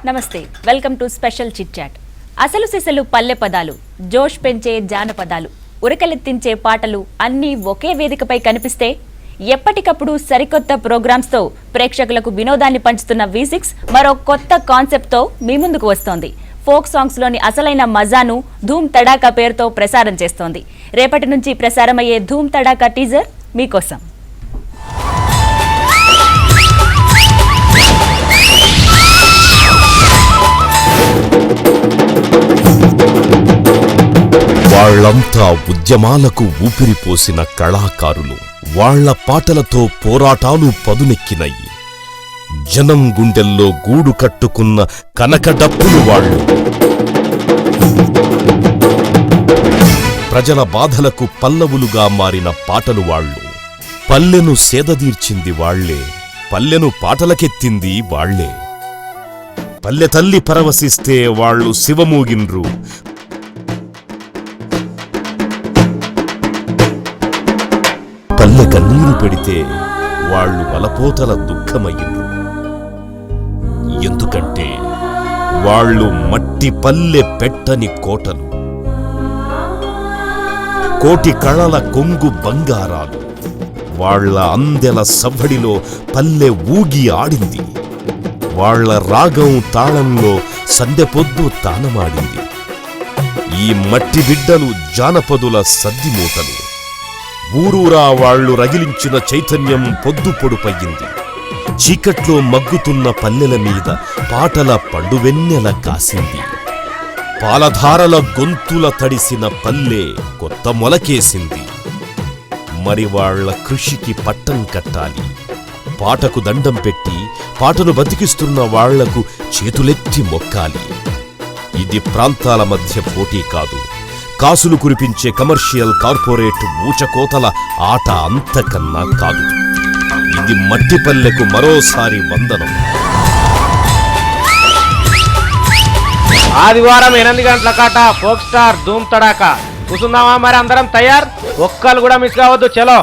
నమస్తే, welcome to special chit chat. అసలు సిసలు పల్లె పదాలు, జోష్ పెంచే జానపదాలు, ఉరకలెత్తించే పాటలు అన్నీ ఒకే వేదికపై కనిపిస్తే ఎప్పటికప్పుడు సరికొత్త ప్రోగ్రామ్స్తో ప్రేక్షకులకు వినోదాన్ని పంచుతున్న V6 మరో కొత్త కాన్సెప్ట్తో మీ ముందుకు వస్తోంది. ఫోక్ సాంగ్స్లోని అసలైన మజాను ధూమ్ తడాకా పేరుతో ప్రసారం చేస్తోంది. రేపటి నుంచి ప్రసారమయ్యే ధూమ్ తడాకా టీజర్ మీకోసం. వాళ్లంతా ఉద్యమాలకు ఊపిరిపోసిన కళాకారులు. వాళ్ల పాటలతో పోరాటాలు పదునెక్కినయి. జనం గుండెల్లో గూడు కట్టుకున్న కనకడప్పులు వాళ్ళు. ప్రజల బాధలకు పల్లవులుగా మారిన పాటలు వాళ్ళు. పల్లెను సేదదీర్చింది వాళ్లే, పల్లెను పాటలకెత్తింది వాళ్లే. పల్లె తల్లి పరవశిస్తే వాళ్ళు శివమూగిండ్రు. పల్లె కన్నీరు పెడితే వాళ్ళు వలపోతల దుఃఖమయ్యిండ్రు. ఎందుకంటే వాళ్ళు మట్టి పల్లె పెట్టని కోటలు, కోటి కళల కొంగు బంగారాలు. వాళ్ల అందెల సవ్వడిలో పల్లె ఊగి ఆడింది. వాళ్ల రాగం తాళంలో సందెపొద్దు తానమాడింది. ఈ మట్టి బిడ్డలు జానపదుల సద్దిమూటలు. ఊరూరా వాళ్లు రగిలించిన చైతన్యం పొద్దు పొడుపయ్యింది. చీకట్లో మగ్గుతున్న పల్లెల మీద పాటల పండువెన్నెల కాసింది. పాలధారల గొంతుల తడిసిన పల్లె కొత్త మొలకేసింది. మరి వాళ్ల కృషికి పట్టం కట్టాలి. పాటకు దండం పెట్టి పాటను బతికిస్తున్న వాళ్లకు చేతులెత్తి మొక్కాలి. ఇది ప్రాంతాల మధ్య పోటీ కాదు, కాసులు కురిపించే కమర్షియల్ కార్పొరేట్ ఊచకోతల ఆట అంతకన్నా కాదు. ఇది మట్టిపల్లెకు మరోసారి వందనం. ఆదివారం 8 గంటల కాట ఫోక్ స్టార్ ధూమ్ తడాకా. కూర్చుందామా మరి అందరం తయారు? ఒక్కరు కూడా మిస్ కావద్దు. చలో.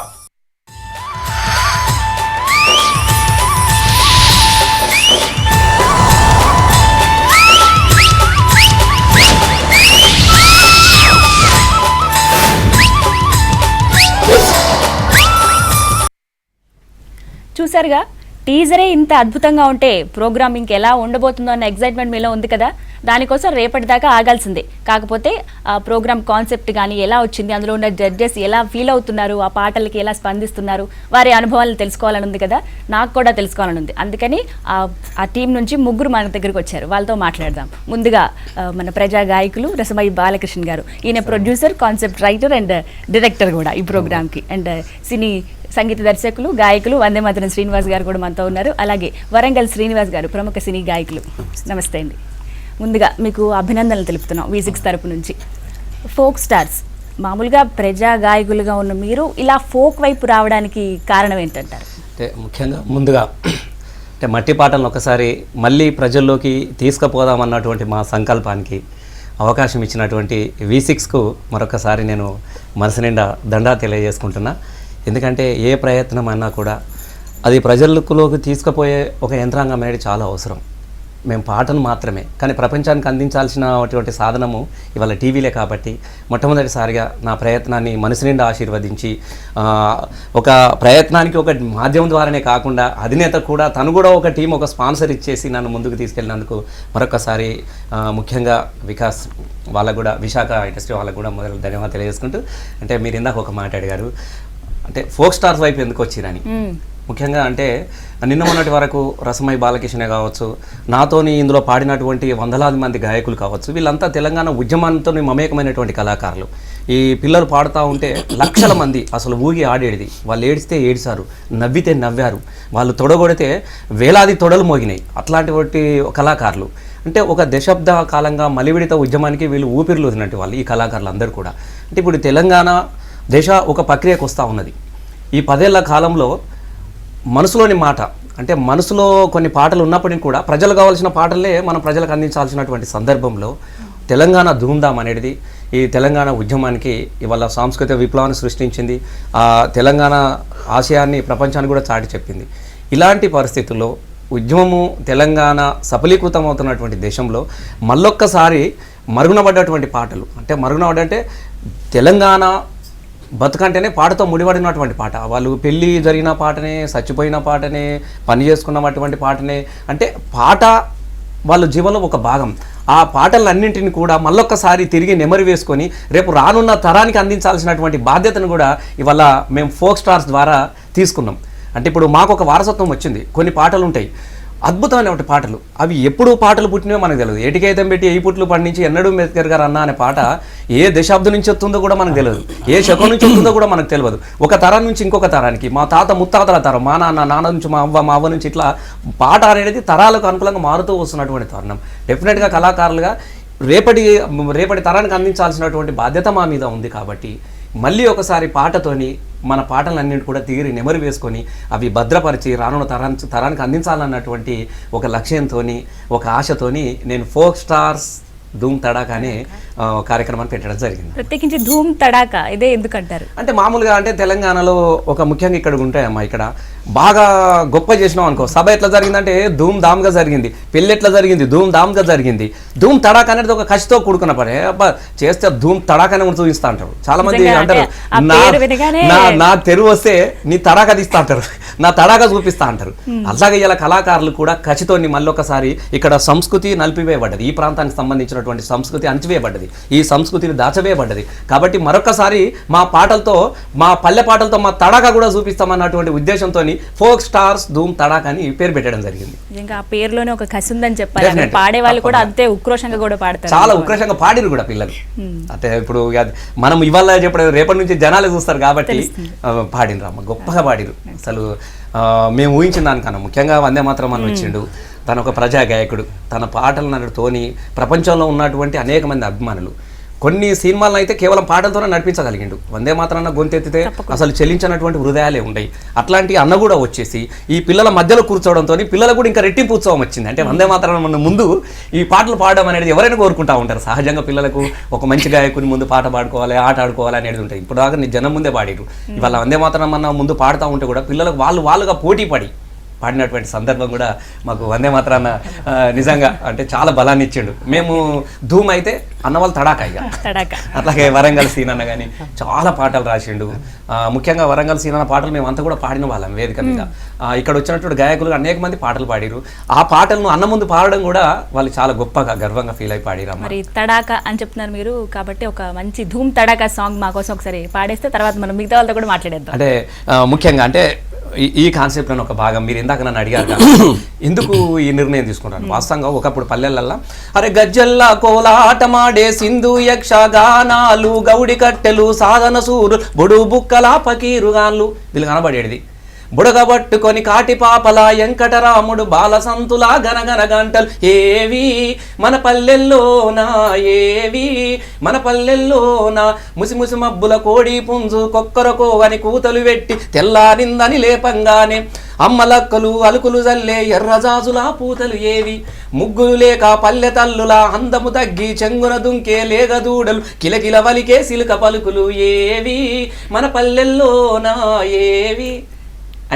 చూసారుగా, టీజరే ఇంత అద్భుతంగా ఉంటే ప్రోగ్రామ్ ఇంకెలా ఉండబోతుందో అన్న ఎగ్జైట్మెంట్ మీలో ఉంది కదా. దానికోసం రేపటిదాకా ఆగాల్సిందే. కాకపోతే ఆ ప్రోగ్రామ్ కాన్సెప్ట్ కానీ ఎలా వచ్చింది, అందులో ఉన్న జడ్జెస్ ఎలా ఫీల్ అవుతున్నారు, ఆ పాటలకి ఎలా స్పందిస్తున్నారు, వారి అనుభవాలను తెలుసుకోవాలని ఉంది కదా. నాకు కూడా తెలుసుకోవాలని ఉంది. అందుకని ఆ టీం నుంచి 3 మన దగ్గరికి వచ్చారు. వాళ్ళతో మాట్లాడదాం. ముందుగా మన ప్రజా గాయకులు రసమయి బాలకృష్ణ గారు. ఈయన producer, concept writer and director కూడా ఈ ప్రోగ్రామ్కి. అండ్ సినీ సంగీత దర్శకులు, గాయకులు వందేమాతరం శ్రీనివాస్ గారు కూడా మనతో ఉన్నారు. అలాగే వరంగల్ శ్రీనివాస్ గారు, ప్రముఖ సినీ గాయకులు. నమస్తే అండి. ముందుగా మీకు అభినందనలు తెలుపుతున్నాం V6 తరపు నుంచి. ఫోక్ స్టార్స్, మామూలుగా ప్రజా గాయకులుగా ఉన్న మీరు ఇలా ఫోక్ వైపు రావడానికి కారణం ఏంటంటారు? అంటే ముఖ్యంగా ముందుగా అంటే మట్టి పాటలను ఒకసారి మళ్ళీ ప్రజల్లోకి తీసుకుపోదామన్నటువంటి మా సంకల్పానికి అవకాశం ఇచ్చినటువంటి V6కు మరొకసారి నేను మనసు నిండా దండా తెలియజేసుకుంటున్నా. ఎందుకంటే ఏ ప్రయత్నం అన్నా కూడా అది ప్రజలలోకి తీసుకుపోయే ఒక యంత్రాంగం అనేది చాలా అవసరం. మేము పాటను మాత్రమే కానీ ప్రపంచానికి అందించాల్సినటువంటి సాధనము ఇవాళ టీవీలే. కాబట్టి మొట్టమొదటిసారిగా నా ప్రయత్నాన్ని మనసు నిండా ఆశీర్వదించి ఒక ప్రయత్నానికి ఒక మాధ్యమం ద్వారానే కాకుండా అధినేత కూడా తను కూడా ఒక టీం, ఒక స్పాన్సర్ ఇచ్చేసి నన్ను ముందుకు తీసుకెళ్ళినందుకు మరొకసారి ముఖ్యంగా వికాస్ వాళ్ళకు కూడా, విశాఖ ఇండస్ట్రీ వాళ్ళకు కూడా మొదలు ధన్యవాదాలు తెలియజేసుకుంటూ, అంటే మీరు ఇందాక ఒక మాట అడిగారు, అంటే ఫోక్ స్టార్స్ వైపు ఎందుకు వచ్చిరని. ముఖ్యంగా అంటే నిన్న మొన్నటి వరకు రసమయి బాలకృష్ణ కావచ్చు, నాతోని ఇందులో పాడినటువంటి వందలాది మంది గాయకులు కావచ్చు, వీళ్ళంతా తెలంగాణ ఉద్యమంతో మమేకమైనటువంటి కళాకారులు. ఈ పిల్లలు పాడుతూ ఉంటే లక్షల మంది అసలు ఊగి ఆడేది. వాళ్ళు ఏడిస్తే ఏడిచారు, నవ్వితే నవ్వారు, వాళ్ళు తొడగొడితే వేలాది తొడలు మోగినాయి. అట్లాంటి కళాకారులు. అంటే ఒక దశాబ్ద కాలంగా మలివిడిత ఉద్యమానికి వీళ్ళు ఊపిరిలు వదిలినట్టు వాళ్ళు, ఈ కళాకారులు అందరూ కూడా. అంటే ఇప్పుడు తెలంగాణ దేశ ఒక ప్రక్రియకు వస్తూ ఉన్నది. ఈ 10 ఏళ్ల కాలంలో మనసులోని మాట, అంటే మనసులో కొన్ని పాటలు ఉన్నప్పటికీ కూడా ప్రజలు కావాల్సిన పాటలే మనం ప్రజలకు అందించాల్సినటువంటి సందర్భంలో తెలంగాణ ధూమ్ధామ్ అనేది ఈ తెలంగాణ ఉద్యమానికి ఇవాళ సాంస్కృతిక విప్లవాన్ని సృష్టించింది. ఆ తెలంగాణ ఆశయాన్ని ప్రపంచానికి కూడా చాటి చెప్పింది. ఇలాంటి పరిస్థితుల్లో ఉద్యమము తెలంగాణ సఫలీకృతం అవుతున్నటువంటి దేశంలో మళ్ళొక్కసారి మరుగునబడ్డటువంటి పాటలు, అంటే మరుగునబడ్డంటే తెలంగాణ బతుకంటేనే పాటతో ముడిపడినటువంటి పాట. వాళ్ళు పెళ్ళి జరిగిన పాటనే, చచ్చిపోయిన పాటనే, పని చేసుకున్నటువంటి పాటనే, అంటే పాట వాళ్ళ జీవనంలో ఒక భాగం. ఆ పాటలన్నింటిని కూడా మళ్ళొక్కసారి తిరిగి నెమరు వేసుకొని రేపు రానున్న తరానికి అందించాల్సినటువంటి బాధ్యతను కూడా ఇవాళ మేము ఫోక్ స్టార్స్ ద్వారా తీసుకున్నాం. అంటే ఇప్పుడు మాకు ఒక వారసత్వం వచ్చింది, కొన్ని పాటలు ఉంటాయి అద్భుతమైనటువంటి పాటలు, అవి ఎప్పుడు పాటలు పుట్టినవో మనకు తెలియదు. ఏటికైతం పెట్టి ఏ పుట్లు పండించి ఎన్నడూ అంబేద్కర్ గారు అన్న అనే పాట ఏ దశాబ్దం నుంచి వస్తుందో కూడా మనకు తెలియదు, ఏ శకం నుంచి వస్తుందో కూడా మనకు తెలియదు. ఒక తరం నుంచి ఇంకొక తరానికి, మా తాత ముత్తాతల తరం, మా నాన్న నుంచి మా అవ్వ నుంచి, ఇట్లా పాట అనేది తరాలకు అనుకూలంగా మారుతూ వస్తున్నటువంటి తరుణం. డెఫినెట్గా కళాకారులుగా రేపటి తరానికి అందించాల్సినటువంటి బాధ్యత మా మీద ఉంది. కాబట్టి మళ్ళీ ఒకసారి పాటతోని మన పాటలన్నింటి కూడా తీరి నెమరు వేసుకొని అవి భద్రపరిచి రానున్న తరానికి అందించాలన్నటువంటి ఒక లక్ష్యంతోని, ఒక ఆశతోని నేను ఫోక్ స్టార్స్ ధూమ్ తడాకా అనే కార్యక్రమాన్ని పెట్టడం జరిగింది. ప్రత్యేకించి ధూమ్ తడాకా ఇదే ఎందుకంటారు? అంటే మామూలుగా అంటే తెలంగాణలో ఒక ముఖ్యంగా ఇక్కడ ఉంటాయమ్మా, ఇక్కడ బాగా గొప్ప చేసినాం అనుకో, సభ ఎట్లా జరిగిందంటే ధూమ్ ధామ్గా జరిగింది, పెళ్ళి ఎట్లా జరిగింది ధూమ్ ధామ్గా జరిగింది. ధూమ్ తడాకా అనేది ఒక కసితో కూడుకున్న పని. అబ్బా చేస్తే ధూమ్ తడాకానే చూపిస్తా అంటారు చాలా మంది అంటారు. నా తెరువు వస్తే నీ తడాకా తీస్తా అంటారు, నా తడాకా చూపిస్తా అంటారు. అలాగే ఇలా కళాకారులు కూడా కసితోని మళ్ళొకసారి ఇక్కడ సంస్కృతి నలిపివేయబడ్డది, ఈ ప్రాంతానికి సంబంధించినటువంటి సంస్కృతి అణచివేయబడ్డది, ఈ సంస్కృతిని దాచవేయబడ్డది. కాబట్టి మరొకసారి మా పాటలతో, మా పల్లె పాటలతో మా తడాకా కూడా చూపిస్తామన్నటువంటి ఉద్దేశంతో ఫోక్ స్టార్స్ ధూమ్ తడాకా అని పేరు పెట్టడం జరిగింది. ఇంకా ఆ పేరులోనే ఒక కసి ఉందని చెప్పాలి. పాడే వాళ్ళు కూడా అంతే ఉక్రోషంగా కూడా పాడతారు, చాలా ఉక్రోషంగా పాడిరు కూడా పిల్లలు. అంటే ఇప్పుడు మనం ఇవాళ చెప్పడం రేపటి నుంచి జనాలు చూస్తారు కాబట్టి పాడినరు అమ్మ, గొప్పగా పాడిరు. అసలు మేము ఊహించిన దానికన్నా ముఖ్యంగా వందే మాత్రం అని వచ్చిండు. తను ఒక ప్రజా గాయకుడు, తన పాటలతోని ప్రపంచంలో ఉన్నటువంటి అనేక మంది అభిమానులు కొన్ని సినిమాలను అయితే కేవలం పాటలతోనే నడిపించగలిగిండు. వందే మాత్రాన్న గొంతెత్తితే అసలు చెల్లించినటువంటి హృదయాలే ఉన్నాయి. అట్లాంటి అన్న కూడా వచ్చేసి ఈ పిల్లల మధ్యలో కూర్చోవడంతో పిల్లలకు కూడా ఇంకా రెట్టింపు ఉత్సవం వచ్చింది. అంటే వందే మాత్రాన్న ముందు ఈ పాటలు పాడడం అనేది ఎవరైనా కోరుకుంటా ఉంటారు. సహజంగా పిల్లలకు ఒక మంచి గాయకుని ముందు పాట పాడుకోవాలి, ఆట ఆడుకోవాలి అనేది ఉంటుంది. ఇప్పుడు దాకా నీ జనం ముందే పాడిరు. ఇవాళ వందే మాత్రాన్న ముందు పాడుతూ ఉంటే కూడా పిల్లలకు వాళ్ళుగా పోటీ పడి పాడినటువంటి సందర్భం కూడా మాకు వందే మాత్రాన్న నిజంగా అంటే చాలా బలాన్ని ఇచ్చిండు. మేము ధూమ్ అయితే అన్నవాళ్ళు తడాకా ఇక. అట్లాగే వరంగల్ సీనన్న కానీ చాలా పాటలు రాసిండు. ముఖ్యంగా వరంగల్ సీనన్న పాటలు మేము అంతా కూడా పాడిన వాళ్ళం వేదిక మీద. ఇక్కడ వచ్చినటువంటి గాయకులు అనేక మంది పాటలు పాడిరు. ఆ పాటలను అన్న ముందు పాడడం కూడా వాళ్ళు చాలా గొప్పగా గర్వంగా ఫీల్ అయి పాడిరు. మరి తడాకా అని చెప్తున్నారు మీరు కాబట్టి ఒక మంచి ధూమ్ తడాకా సాంగ్ మా కోసం ఒకసారి పాడేస్తే తర్వాత మనం మిగతా వాళ్ళతో కూడా మాట్లాడేద్దాం. అంటే ముఖ్యంగా అంటే ఈ కాన్సెప్ట్ అని ఒక భాగం మీరు ఇందాక నన్ను అడిగారు ఎందుకు ఈ నిర్ణయం తీసుకుంటాను. వాస్తవంగా ఒకప్పుడు పల్లెలల్లా అరే గజ్జల్లా కోలాటమాడే సింధు యక్షగానాలు, గౌడి కట్టెలు, సాధన సూరు, బొడు బుక్కల పకీరుగాన్లు వీళ్ళు కనబడేది. బుడగబట్టుకొని కాటి పాపల వెంకటరాముడు బాలసంతులా గనగన గంటలు ఏవి మన పల్లెల్లోనా, ఏవి మన పల్లెల్లోనా, ముసిముసి మబ్బుల కోడి పుంజు కొక్కరకో అని కూతలు పెట్టి తెల్లారిందని లేపంగానే అమ్మలక్కలు అలుకులు జల్లే ఎర్రజాజులా పూతలు ఏవి, ముగ్గులు లేక పల్లె తల్లులా అందము తగ్గి చెంగున దుంకే లేగదూడలు కిలకిల వలికే సిలుక పలుకులు ఏవి మన పల్లెల్లోనా, ఏవి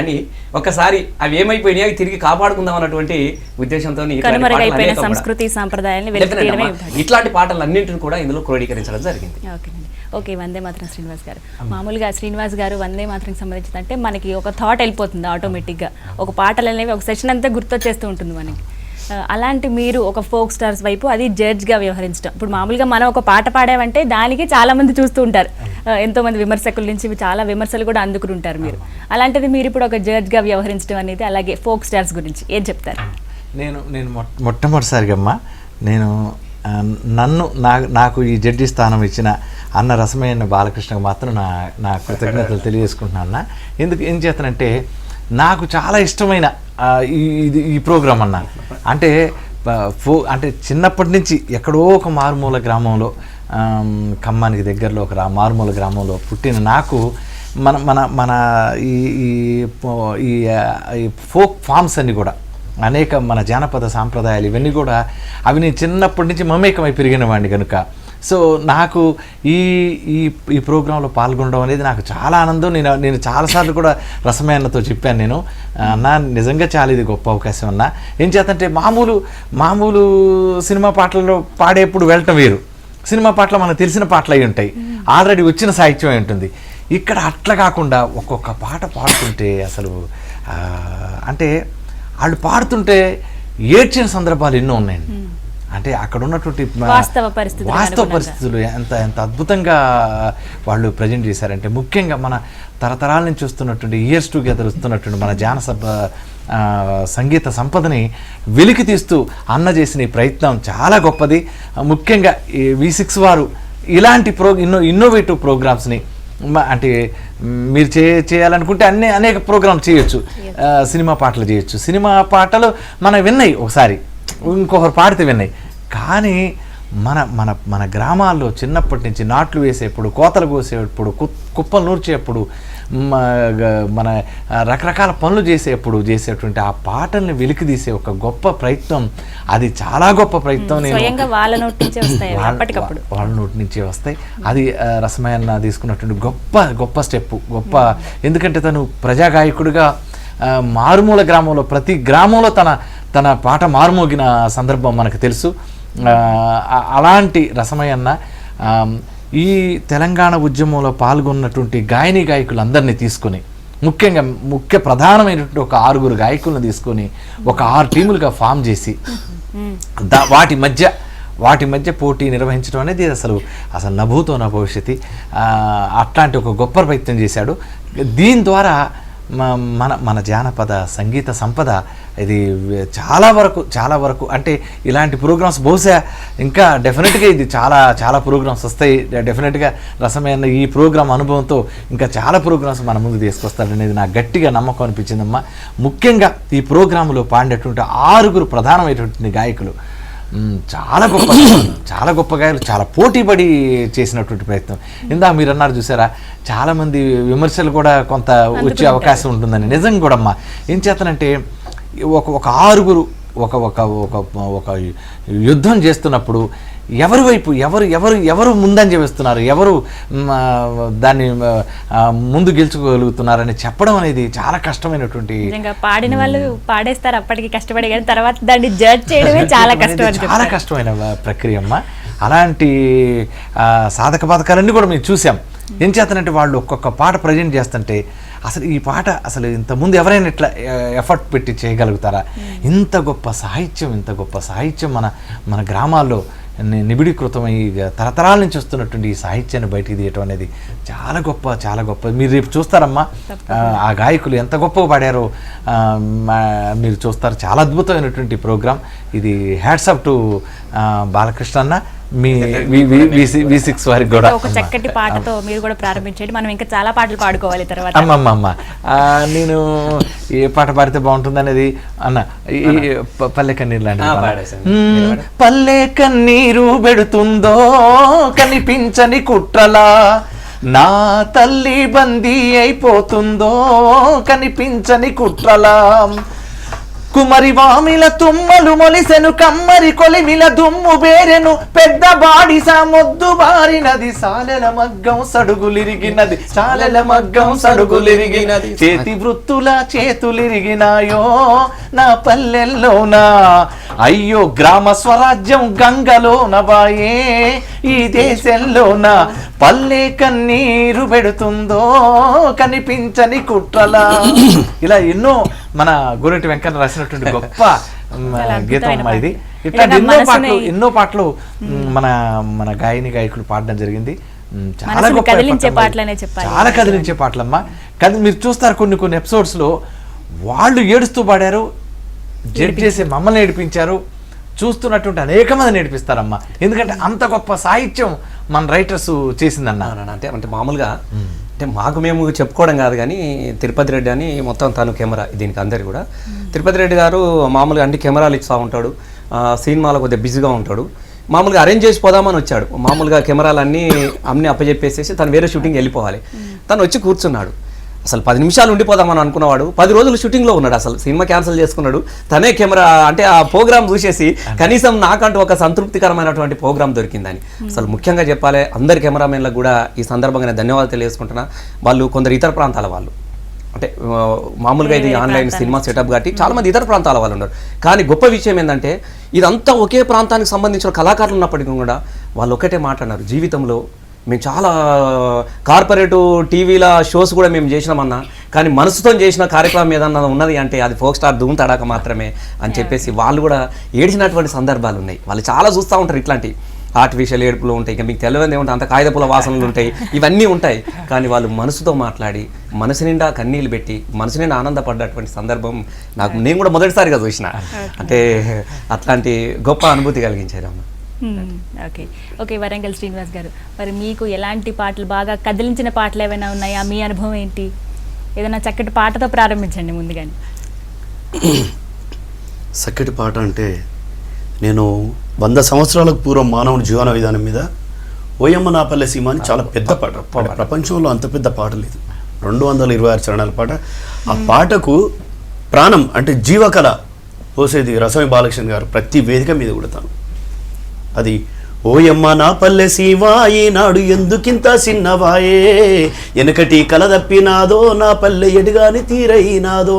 అని ఒకసారి అవి ఏమైపోయినాయి అవి తిరిగి కాపాడుకుందాం అన్నటువంటి ఉద్దేశంతో సంస్కృతి సాంప్రదాయాన్ని ఇట్లాంటి పాటలు అన్నింటిని కూడా ఇందులో క్రోడీకరించడం జరిగింది. ఓకే, వందే మాత్రం శ్రీనివాస్ గారు. మామూలుగా శ్రీనివాస్ గారు వందే మాత్రం సంబంధించింది అంటే మనకి ఒక థాట్ వెళ్ళిపోతుంది ఆటోమేటిక్గా. ఒక పాటలు అనేవి ఒక సెషన్ అంతా గుర్తొచ్చేస్తూ ఉంటుంది మనకి. అలాంటి మీరు ఒక ఫోక్ స్టార్స్ వైపు అది జడ్జ్గా వ్యవహరించడం. ఇప్పుడు మామూలుగా మనం ఒక పాట పాడామంటే దానికి చాలా మంది చూస్తూ ఉంటారు, ఎంతోమంది విమర్శకుల నుంచి చాలా విమర్శలు కూడా అందుకుంటారు మీరు. అలాంటిది మీరు ఇప్పుడు ఒక జడ్జ్గా వ్యవహరించడం అనేది, అలాగే ఫోక్ స్టార్స్ గురించి ఏం చెప్తారు? నేను మొట్టమొదటిసారిగా అమ్మా నేను నాకు ఈ జడ్జి స్థానం ఇచ్చిన అన్న రసమయ్య బాలకృష్ణకు మాత్రం నా కృతజ్ఞతలు తెలియజేసుకుంటున్నాను అన్న. ఏం చేస్తానంటే నాకు చాలా ఇష్టమైన ఈ ప్రోగ్రామ్ అన్న. అంటే అంటే చిన్నప్పటి నుంచి ఎక్కడో ఒక మారుమూల గ్రామంలో, ఖమ్మానికి దగ్గరలో ఒక మారుమూల గ్రామంలో పుట్టిన నాకు మన మన మన ఈ ఫోక్ ఫామ్స్ అన్నీ కూడా అనేక మన జానపద సాంప్రదాయాలు ఇవన్నీ కూడా అవి నేను చిన్నప్పటి నుంచి మమేకమై పెరిగిన వాడిని కనుక సో నాకు ఈ ఈ ఈ ప్రోగ్రాంలో పాల్గొనడం అనేది నాకు చాలా ఆనందం. నేను చాలాసార్లు కూడా రసమయ్య అన్నతో చెప్పాను, నేను అన్న నిజంగా చాలా ఇది గొప్ప అవకాశం అన్న. ఏం చేతంటే మామూలు సినిమా పాటలలో పాడేప్పుడు వెళ్ళటం వేరు, సినిమా పాటలు మనకు తెలిసిన పాటలు అయి ఉంటాయి, ఆల్రెడీ వచ్చిన సాహిత్యం అయి ఉంటుంది. ఇక్కడ అట్లా కాకుండా ఒక్కొక్క పాట పాడుతుంటే అసలు అంటే వాళ్ళు పాడుతుంటే ఏడ్చిన సందర్భాలు ఎన్నో ఉన్నాయండి. అంటే అక్కడ ఉన్నటువంటి వాస్తవ పరిస్థితులు ఎంత అద్భుతంగా వాళ్ళు ప్రజెంట్ చేశారంటే, ముఖ్యంగా మన తరతరాల నుంచి వస్తున్నటువంటి ఇయర్స్ టుగెదర్ వస్తున్నటువంటి మన సంగీత సంపదని వెలికి తీస్తూ అన్న చేసిన ఈ ప్రయత్నం చాలా గొప్పది. ముఖ్యంగా ఈ V6 వారు ఇలాంటి ఇన్నోవేటివ్ ప్రోగ్రామ్స్ని అంటే మీరు చేయాలనుకుంటే అనేక ప్రోగ్రామ్స్ చేయొచ్చు. సినిమా పాటలు చేయొచ్చు, సినిమా పాటలు మనం విన్నాయి, ఒకసారి ఇంకొకరు పాడితే విన్నాయి. కానీ మన గ్రామాల్లో చిన్నప్పటి నుంచి నాట్లు వేసేప్పుడు, కోతలు కోసేటప్పుడు, కుప్పలు నూర్చేప్పుడు, మన రకరకాల పనులు చేసేటువంటి ఆ పాటల్ని వెలికితీసే ఒక గొప్ప ప్రయత్నం, అది చాలా గొప్ప ప్రయత్నం. వాళ్ళ నోటి నుంచే వస్తాయి. అది రసమయ్య అన్న తీసుకున్నటువంటి గొప్ప స్టెప్, ఎందుకంటే తను ప్రజాగాయకుడిగా మారుమూల గ్రామంలో, ప్రతి గ్రామంలో తన పాట మారుమోగిన సందర్భం మనకు తెలుసు. అలాంటి రసమయ్య అన్న ఈ తెలంగాణ ఉద్యమంలో పాల్గొన్నటువంటి గాయకులందరినీ తీసుకొని, ముఖ్య ప్రధానమైనటువంటి ఒక 6 గాయకులను తీసుకొని ఒక 6 టీములుగా ఫామ్ చేసి వాటి మధ్య పోటీ నిర్వహించడం అనేది అసలు నభూతో నా భవిష్యత్తు. అట్లాంటి ఒక గొప్ప ప్రయత్నం చేశాడు. దీని ద్వారా మన జానపద సంగీత సంపద ఇది చాలా వరకు అంటే ఇలాంటి ప్రోగ్రామ్స్ బహుశా ఇంకా డెఫినెట్గా ఇది చాలా ప్రోగ్రామ్స్ వస్తాయి. డెఫినెట్గా రసమయ్య ఈ ప్రోగ్రామ్ అనుభవంతో ఇంకా చాలా ప్రోగ్రామ్స్ మన ముందు తీసుకొస్తాడనేది నాకు గట్టిగా నమ్మకం అనిపించిందమ్మా. ముఖ్యంగా ఈ ప్రోగ్రాంలో పాడినటువంటి 6 ప్రధానమైనటువంటి గాయకులు చాలా గొప్ప గాయకులు, చాలా పోటీపడి చేసినటువంటి ప్రయత్నం. ఇందాక మీరు అన్నారు చూసారా, చాలామంది విమర్శలు కూడా కొంత వచ్చే అవకాశం ఉంటుందని. నిజంగా కూడా అమ్మా, ఏం చేస్తానంటే ఒక 6 ఒక యుద్ధం చేస్తున్నప్పుడు ఎవరి వైపు ఎవరు ముందంజ వేస్తున్నారు, ఎవరు దాన్ని ముందు గెలుచుకోగలుగుతున్నారని చెప్పడం అనేది చాలా కష్టమైనటువంటి. పాడిన వాళ్ళు పాడేస్తారు అప్పటికి కష్టపడి, కానీ తర్వాత దాన్ని జడ్జ్ చేయడమే చాలా కష్టమైన ప్రక్రియ అమ్మ. అలాంటి సాధక బాధకాలన్నీ కూడా మేము చూసాం. ఏం చేస్తానంటే వాళ్ళు ఒక్కొక్క పాట ప్రజెంట్ చేస్తుంటే అసలు ఈ పాట అసలు ఇంతకుముందు ఎవరైనా ఇట్లా ఎఫర్ట్ పెట్టి చేయగలుగుతారా? ఇంత గొప్ప సాహిత్యం మన గ్రామాల్లో నిబిడీకృతమై తరతరాల నుంచి వస్తున్నటువంటి ఈ సాహిత్యాన్ని బయటికి తీయటం అనేది చాలా గొప్ప. మీరు రేపు చూస్తారమ్మా ఆ గాయకులు ఎంత గొప్పగా పాడారో మీరు చూస్తారు. చాలా అద్భుతమైనటువంటి ప్రోగ్రాం ఇది. హ్యాట్స్ ఆఫ్ టు బాలకృష్ణ అన్న, మీ V6 వారికి కూడా. ఒక చక్కటి పాటతో మీరు కూడా ప్రారంభించండి, మనం ఇంకా చాలా పాటలు పాడుకోవాలి తర్వాత. అమ్మమ్మ నేను ఏ పాట పాడితే బాగుంటుంది అనేది అన్న, పల్లె కన్నీరు లాంటి. పల్లె కన్నీరు పెడుతుందో కనిపించని కుట్రలా, నా తల్లి బందీ అయిపోతుందో కనిపించని కుట్రలా, కుమరి వామిల తుమ్మలు మొలిసెను కమ్మరి కొలిమిల దుమ్ము బేరెను, పెద్ద బాడిస మొద్దు బారినది, సాలెల మగ్గం సడుగులిరిగినది, చేతి వృత్తుల చేతులిరిగినాయో నా పల్లెల్లోనా, అయ్యో గ్రామ స్వరాజ్యం గంగలోన బాయే ఈ దేశంలోన, పల్లె కన్నీరు పెడుతుందో కనిపించని కుట్రలా. ఇలా ఎన్నో మన గోరెటి వెంకన్న రాసినటువంటి గొప్ప గీతం ఇది. ఇట్లాంటి ఎన్నో పాటలు మన గాయకులు పాడడం జరిగింది. చాలా గొప్ప, చాలా కదిలించే పాటలమ్మా. మీరు చూస్తారు కొన్ని ఎపిసోడ్స్లో వాళ్ళు ఏడుస్తూ పాడారు, జడ్జ్ చేసి మమ్మల్ని ఏడిపించారు, చూస్తున్నటువంటి అనేక మంది నేర్పిస్తారమ్మా. ఎందుకంటే అంత గొప్ప సాహిత్యం మన రైటర్స్ చేసిందన్న. అంటే మామూలుగా అంటే మాకు మేము చెప్పుకోవడం కాదు, కానీ తిరుపతి రెడ్డి అని మొత్తం తను కెమెరా దీనికి అందరు కూడా. తిరుపతి రెడ్డి గారు మామూలుగా అన్ని కెమెరాలు ఇస్తూ ఉంటాడు, సినిమాలో కొద్దిగా బిజీగా ఉంటాడు. మామూలుగా అరేంజ్ చేసి పోదామని వచ్చాడు. మామూలుగా కెమెరాలు అన్నీ అప్పచెప్పేసేసి తను వేరే షూటింగ్ వెళ్ళిపోవాలి. తను వచ్చి కూర్చున్నాడు. అసలు 10 నిమిషాలు ఉండిపోదామని అనుకున్నవాడు 10 రోజులు షూటింగ్లో ఉన్నాడు. అసలు సినిమా క్యాన్సిల్ చేసుకున్నాడు. తనే కెమెరా అంటే ఆ ప్రోగ్రామ్ చూసేసి కనీసం నాకంటూ ఒక సంతృప్తికరమైనటువంటి ప్రోగ్రామ్ దొరికిందని. అసలు ముఖ్యంగా చెప్పాలి, అందరి కెమెరామెన్లకు కూడా ఈ సందర్భంగా నేను ధన్యవాదాలు తెలియజేసుకుంటున్నా. వాళ్ళు కొందరు ఇతర ప్రాంతాల వాళ్ళు, అంటే మామూలుగా ఇది ఆన్లైన్ సినిమా సెటప్ కాబట్టి చాలా మంది ఇతర ప్రాంతాల వాళ్ళు ఉన్నారు. కానీ గొప్ప విషయం ఏంటంటే ఇదంతా ఒకే ప్రాంతానికి సంబంధించిన కళాకారులు ఉన్నప్పటికీ కూడా వాళ్ళు ఒకటే మాట్లాడినారు, జీవితంలో మేము చాలా కార్పొరేట్ టీవీల షోస్ కూడా మేము చేసినామన్నా, కానీ మనసుతో చేసిన కార్యక్రమం ఏదన్నా ఉన్నది అంటే అది ఫోక్ స్టార్ ధూమ్ తడాక మాత్రమే అని చెప్పేసి వాళ్ళు కూడా ఏడిచినటువంటి సందర్భాలు ఉన్నాయి. వాళ్ళు చాలా చూస్తూ ఉంటారు, ఇట్లాంటి ఆర్టిఫిషియల్ ఏడుపులు ఉంటాయి, ఇంకా మీకు తెలియదు ఏముంటాయి, అంత కాగితపుల వాసనలు ఉంటాయి, ఇవన్నీ ఉంటాయి. కానీ వాళ్ళు మనసుతో మాట్లాడి మనసు నిండా కన్నీళ్ళు పెట్టి మనసు నిండా ఆనందపడ్డటువంటి సందర్భం నేను కూడా మొదటిసారిగా చూసిన. అంటే అట్లాంటి గొప్ప అనుభూతి కలిగించేదమ్మ. ఓకే ఓకే వరంగల్ శ్రీనివాస్ గారు, మరి మీకు ఎలాంటి పాటలు బాగా కదిలించిన పాటలు ఏమైనా ఉన్నాయా? మీ అనుభవం ఏంటి? ఏదైనా చక్కటి పాటతో ప్రారంభించండి ముందుగానే. చక్కటి పాట అంటే నేను 100 సంవత్సరాలకు పూర్వం మానవుని జీవన విధానం మీద ఓయమ్మ నా పల్లె సీమ అని చాలా పెద్ద పాట. ప్రపంచంలో అంత పెద్ద పాట లేదు, 226 చరణాల పాట. ఆ పాటకు ప్రాణం అంటే జీవకళ పోసేది రసమి బాలకృష్ణ గారు ప్రతి వేదిక మీద కూడా తాను. అది ఓయమ్మ నా పల్లె సీమ ఈనాడు ఎందుకింత చిన్నవాయే, వెనకటి కల తప్పినాదో నా పల్లె ఎడుగాని తీరైనాదో,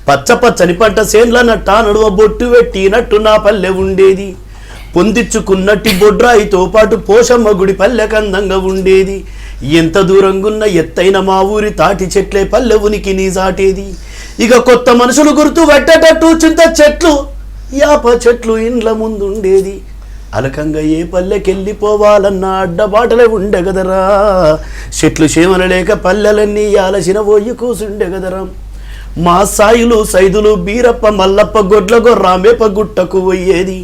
పచ్చ పచ్చని పంట సేన్ల నట్టా నడువ బొట్టు పెట్టినట్టు నా పల్లె ఉండేది, పొందించుకున్నట్టి బొడ్రాయితో పాటు పోషమ్మ గుడి పల్లె కందంగా ఉండేది, ఎంత దూరంగున్న ఎత్తైన మా ఊరి తాటి చెట్లే పల్లె ఉనికి నీ సాటేది, ఇక కొత్త మనుషులు గుర్తు పెట్టేటట్టు చింత చెట్లు యాప చెట్లు ఇండ్ల ముందుండేది, అలకంగా ఏ పల్లెకెళ్ళిపోవాలన్న అడ్డబాటలే ఉండెగదరా, చెట్లు చేమనలేక పల్లెలన్నీ ఆలసిన పోయి కూసుండే గదరా, మా సాయిలు సైదులు బీరప్ప మల్లప్ప గొడ్ల గొర్రామేప గుట్టకు పోయేది,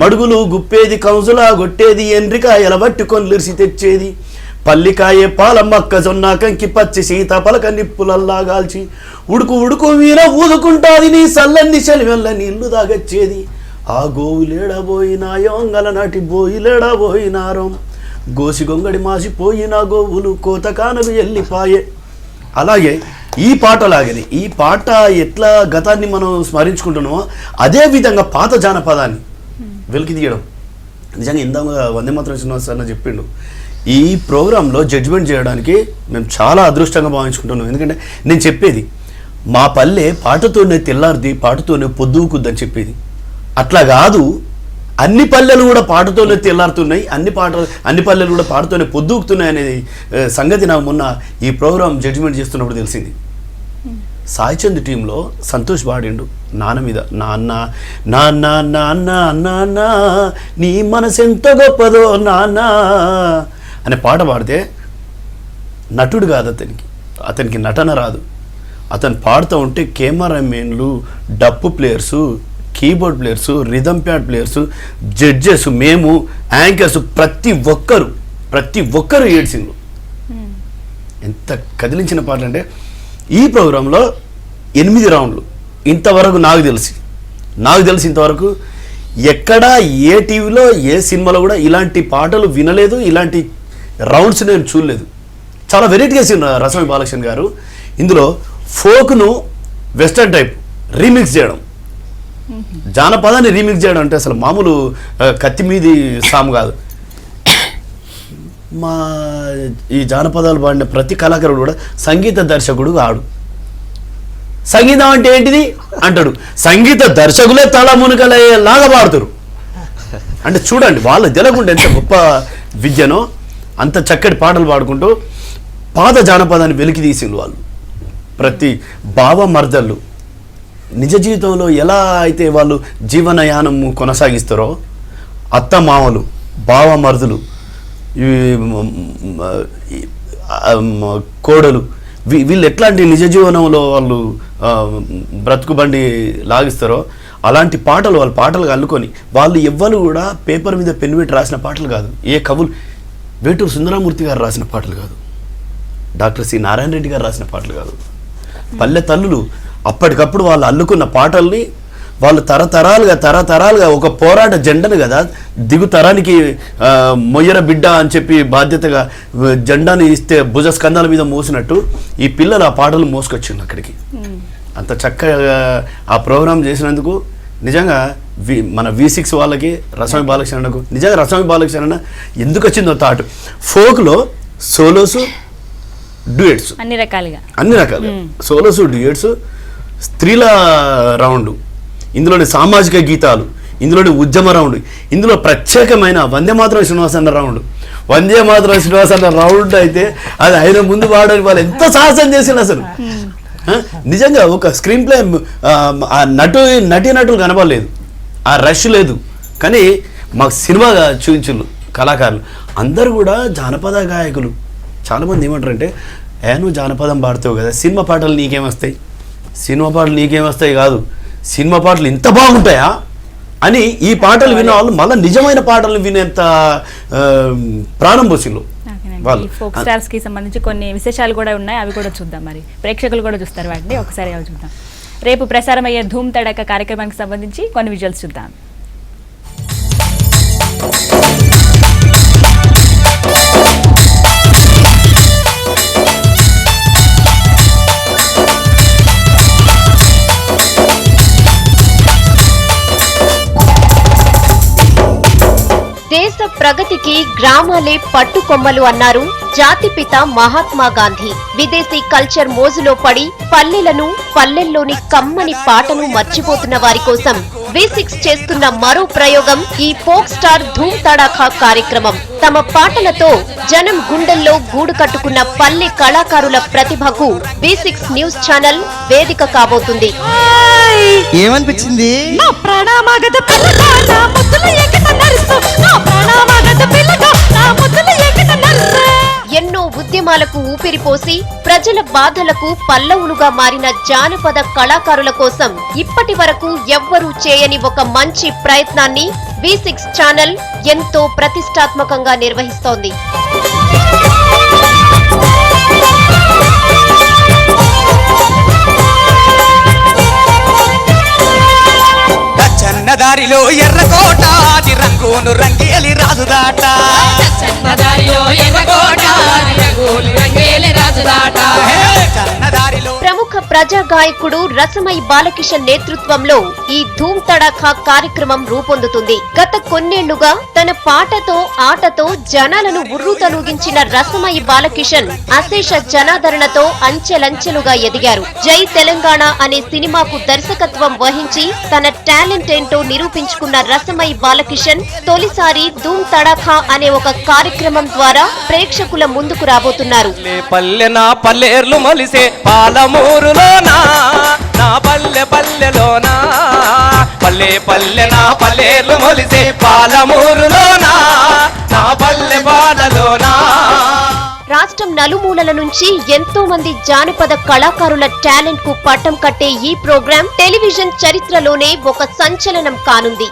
మడుగులు గుప్పేది కౌజులా కొట్టేది, ఎండ్రికాయల బట్టి కొన్లిరిసి తెచ్చేది, పల్లికాయ పాల మొక్కజొన్న కంకి పచ్చి సీత పలక నిప్పులల్లా గాల్చి ఉడుకు ఉడుకు వీర ఊదుకుంటాది నీ సల్లన్ని చెలివెల్ల నీళ్లు దాగచ్చేది, ఆ గోవులేడబోయినాయో అంగల నాటి బోయిలేడబోయినారో, గోసి గొంగడి మాసిపోయిన గోవులు కోత కానకు వెళ్ళిపాయే. అలాగే ఈ పాట లాగని ఈ పాట ఎట్లా గతాన్ని మనం స్మరించుకుంటున్నామో అదే విధంగా పాత జానపదాన్ని వెలికి తీయడం. నిజంగా ఇందాక వందే మాత్రం శ్రీనివాస్ అన్న చెప్పిండు, ఈ ప్రోగ్రాంలో జడ్జిమెంట్ చేయడానికి మేము చాలా అదృష్టంగా భావించుకుంటున్నాం. ఎందుకంటే నేను చెప్పేది మా పల్లె పాటతోనే తెల్లారిది, పాటతోనే పొద్దుకుద్దని చెప్పేది. అట్లా కాదు, అన్ని పల్లెలు కూడా పాటతోనే తెల్లారుతున్నాయి, అన్ని పల్లెలు కూడా పాటతోనే పొద్దుకుతున్నాయి అనేది సంగతి నాకు మొన్న ఈ ప్రోగ్రాం జడ్జిమెంట్ చేస్తున్నప్పుడు తెలిసింది. సాయిచంద్ టీంలో సంతోష్ పాడిండు నాన్న మీద, నాన్న నాన్న నాన్న నాన్న నీ మనసెంత గొప్పదో నాన్న అనే పాట పాడితే నటుడు కాదు అతనికి నటన రాదు. అతను పాడుతూ ఉంటే కెమెరామెన్లు, డప్పు players, keyboard players, rhythm pad players, judges, మేము యాంకర్స్ ప్రతి ఒక్కరు ఏడ్చిండ్రు. ఎంత కదిలించిన పాటలు అంటే ఈ ప్రోగ్రాంలో 8 రౌండ్లు ఇంతవరకు నాకు తెలిసి ఇంతవరకు ఎక్కడా ఏ టీవీలో ఏ సినిమాలో కూడా ఇలాంటి పాటలు వినలేదు, ఇలాంటి రౌండ్స్ నేను చూడలేదు. చాలా వెరైటీగా చేసిన రసమి బాలకృష్ణ గారు ఇందులో ఫోక్ను వెస్టర్న్ టైప్ రీమిక్స్ చేయడం, జానపదాన్ని రీమిక్స్ చేయడం అంటే అసలు మామూలు కత్తి మీది సాము కాదు. మా ఈ జానపదాలు పాడిన ప్రతి కళాకారుడు కూడా సంగీత దర్శకుడు ఆడు. సంగీతం అంటే ఏంటిది అంటాడు, సంగీత దర్శకులే తల మునుకలాగా పాడుతారు. అంటే చూడండి వాళ్ళ తెలకుండా ఎంత గొప్ప విద్యనో అంత చక్కటి పాటలు పాడుకుంటూ పాత జానపదాన్ని వెలికి తీసిండు వాళ్ళు. ప్రతి భావమర్దళ్ళు నిజ జీవితంలో ఎలా అయితే వాళ్ళు జీవనయానం కొనసాగిస్తారో అత్త మామలు, భావమర్దులు, కోడలు, వీళ్ళు ఎట్లాంటి నిజ జీవనంలో వాళ్ళు బ్రతుకుబండి లాగిస్తారో అలాంటి పాటలు వాళ్ళ పాటలు అల్లుకొని వాళ్ళు ఎవ్వరు కూడా పేపర్ మీద పెన్ పెట్టి రాసిన పాటలు కాదు, ఏ కవులు వేటూరు సుందరమూర్తి గారు రాసిన పాటలు కాదు, డాక్టర్ సి నారాయణ రెడ్డి గారు రాసిన పాటలు కాదు, పల్లె తల్లులు అప్పటికప్పుడు వాళ్ళు అల్లుకున్న పాటల్ని వాళ్ళు తరతరాలుగా ఒక పోరాట జెండను కదా దిగు తరానికి మొయ్యర బిడ్డ అని చెప్పి బాధ్యతగా జెండాని ఇస్తే భుజ స్కంధాల మీద మోసినట్టు ఈ పిల్లలు ఆ పాటలు మోసుకొచ్చింది అక్కడికి. అంత చక్కగా ఆ ప్రోగ్రాం చేసినందుకు నిజంగా మన V6 వాళ్ళకి రసమి బాలకృష్ణకు నిజంగా రసమి బాలకృష్ణ ఎందుకు వచ్చిందో థాట్. ఫోక్లో సోలోసు డ్యూయట్స్ అన్ని రకాలుగా సోలోసు డ్యూయట్స్, స్త్రీల రౌండ్, ఇందులోని సామాజిక గీతాలు, ఇందులోని ఉద్యమ రౌండ్, ఇందులో ప్రత్యేకమైన వందే మాతరం శ్రీనివాస్ అన్న రౌండ్ అయితే అది ఆయన ముందు వాడని వాళ్ళు ఎంత సాహసం చేసిండు అసలు. నిజంగా ఒక స్క్రీన్ ప్లే నటులు కనపడలేదు, ఆ రష్ లేదు, కానీ మాకు సినిమాగా చూపించులు కళాకారులు అందరూ కూడా జానపద గాయకులు. చాలామంది ఏమంటారంటే నువ్వు జానపదం పాడుతావు కదా, సినిమా పాటలు నీకేమొస్తాయి కాదు, సినిమా పాటలు ఇంత బాగుంటాయా అని ఈ పాటలు విన్న వాళ్ళు మళ్ళీ నిజమైన పాటలు వినేంత ప్రాణం పోసిళ్ళు వాళ్ళు. ఫోక్ స్టార్స్ కి సంబంధించి కొన్ని విశేషాలు కూడా ఉన్నాయి, అవి కూడా చూద్దాం. మరి ప్రేక్షకులు కూడా చూస్తారు వాటిని, ఒకసారి అవి చూద్దాం. రేపు ప్రసారం అయ్యే ధూమ్ తడక కార్యక్రమానికి సంబంధించి కొన్ని విజువల్స్ చూద్దాం. దేశ ప్రగతికి గ్రామాలే పట్టుకొమ్మలు అన్నారు జాతిపిత మహాత్మా గాంధీ. విదేశీ కల్చర్ మోజులో పడి పల్లెల్లోని కమ్మని పాటను మర్చిపోతున్న వారి కోసం V6 చేస్తున్న మరో ప్రయోగం ఈ ఫోక్ స్టార్ ధూమ్ తడాఖా కార్యక్రమం. తమ పాటలతో జనం గుండెల్లో గూడు కట్టుకున్న పల్లె కళాకారుల ప్రతిభకు V6 న్యూస్ ఛానల్ వేదిక కాబోతుంది. ఏమనిపించింది? ఎన్నో ఉద్యమాలకు ఊపిరిపోసి ప్రజల బాధలకు పల్లవులుగా మారిన జానపద కళాకారుల కోసం ఇప్పటి వరకు ఎవ్వరూ చేయని ఒక మంచి ప్రయత్నాన్ని V6 ఛానల్ ఎంతో ప్రతిష్టాత్మకంగా నిర్వహిస్తోంది. దారిలో ఎర్రకోట రంగును రంగేలి రాజుదాట, ప్రముఖ ప్రజా గాయకుడు రసమై బాలకిషన్ నేతృత్వంలో ఈ ధూమ్ తడాఖా కార్యక్రమం రూపొందుతుంది. గత కొన్నేళ్లుగా తన పాటతో ఆటతో జనాలను ఉర్రూతలూగించిన రసమై బాలకిషన్ అశేష జనాదరణతో అంచెలంచెలుగా ఎదిగారు. జై తెలంగాణ అనే సినిమాకు దర్శకత్వం వహించి తన టాలెంట్ ఏంటో నిరూపించుకున్న రసమై బాలకిషన్ తొలిసారి ధూమ్ తడాఖా అనే ఒక కార్యక్రమం ద్వారా ప్రేక్షకుల ముందుకు రాబోతున్నారు. పల్లెర్లు మొలిసే పాలమూరులోనా నా పల్లెలోనా పల్లె నా పల్లెర్లు మొలిసే పాలమూరులోనా నా పల్లె పాలలోనా. రాష్ట్రం నలుమూలల నుంచి ఎంతో మంది జానపద కళాకారుల టాలెంట్ కు పట్టం కట్టే ఈ ప్రోగ్రాం టెలివిజన్ చరిత్రలోనే ఒక సంచలనం కానుంది.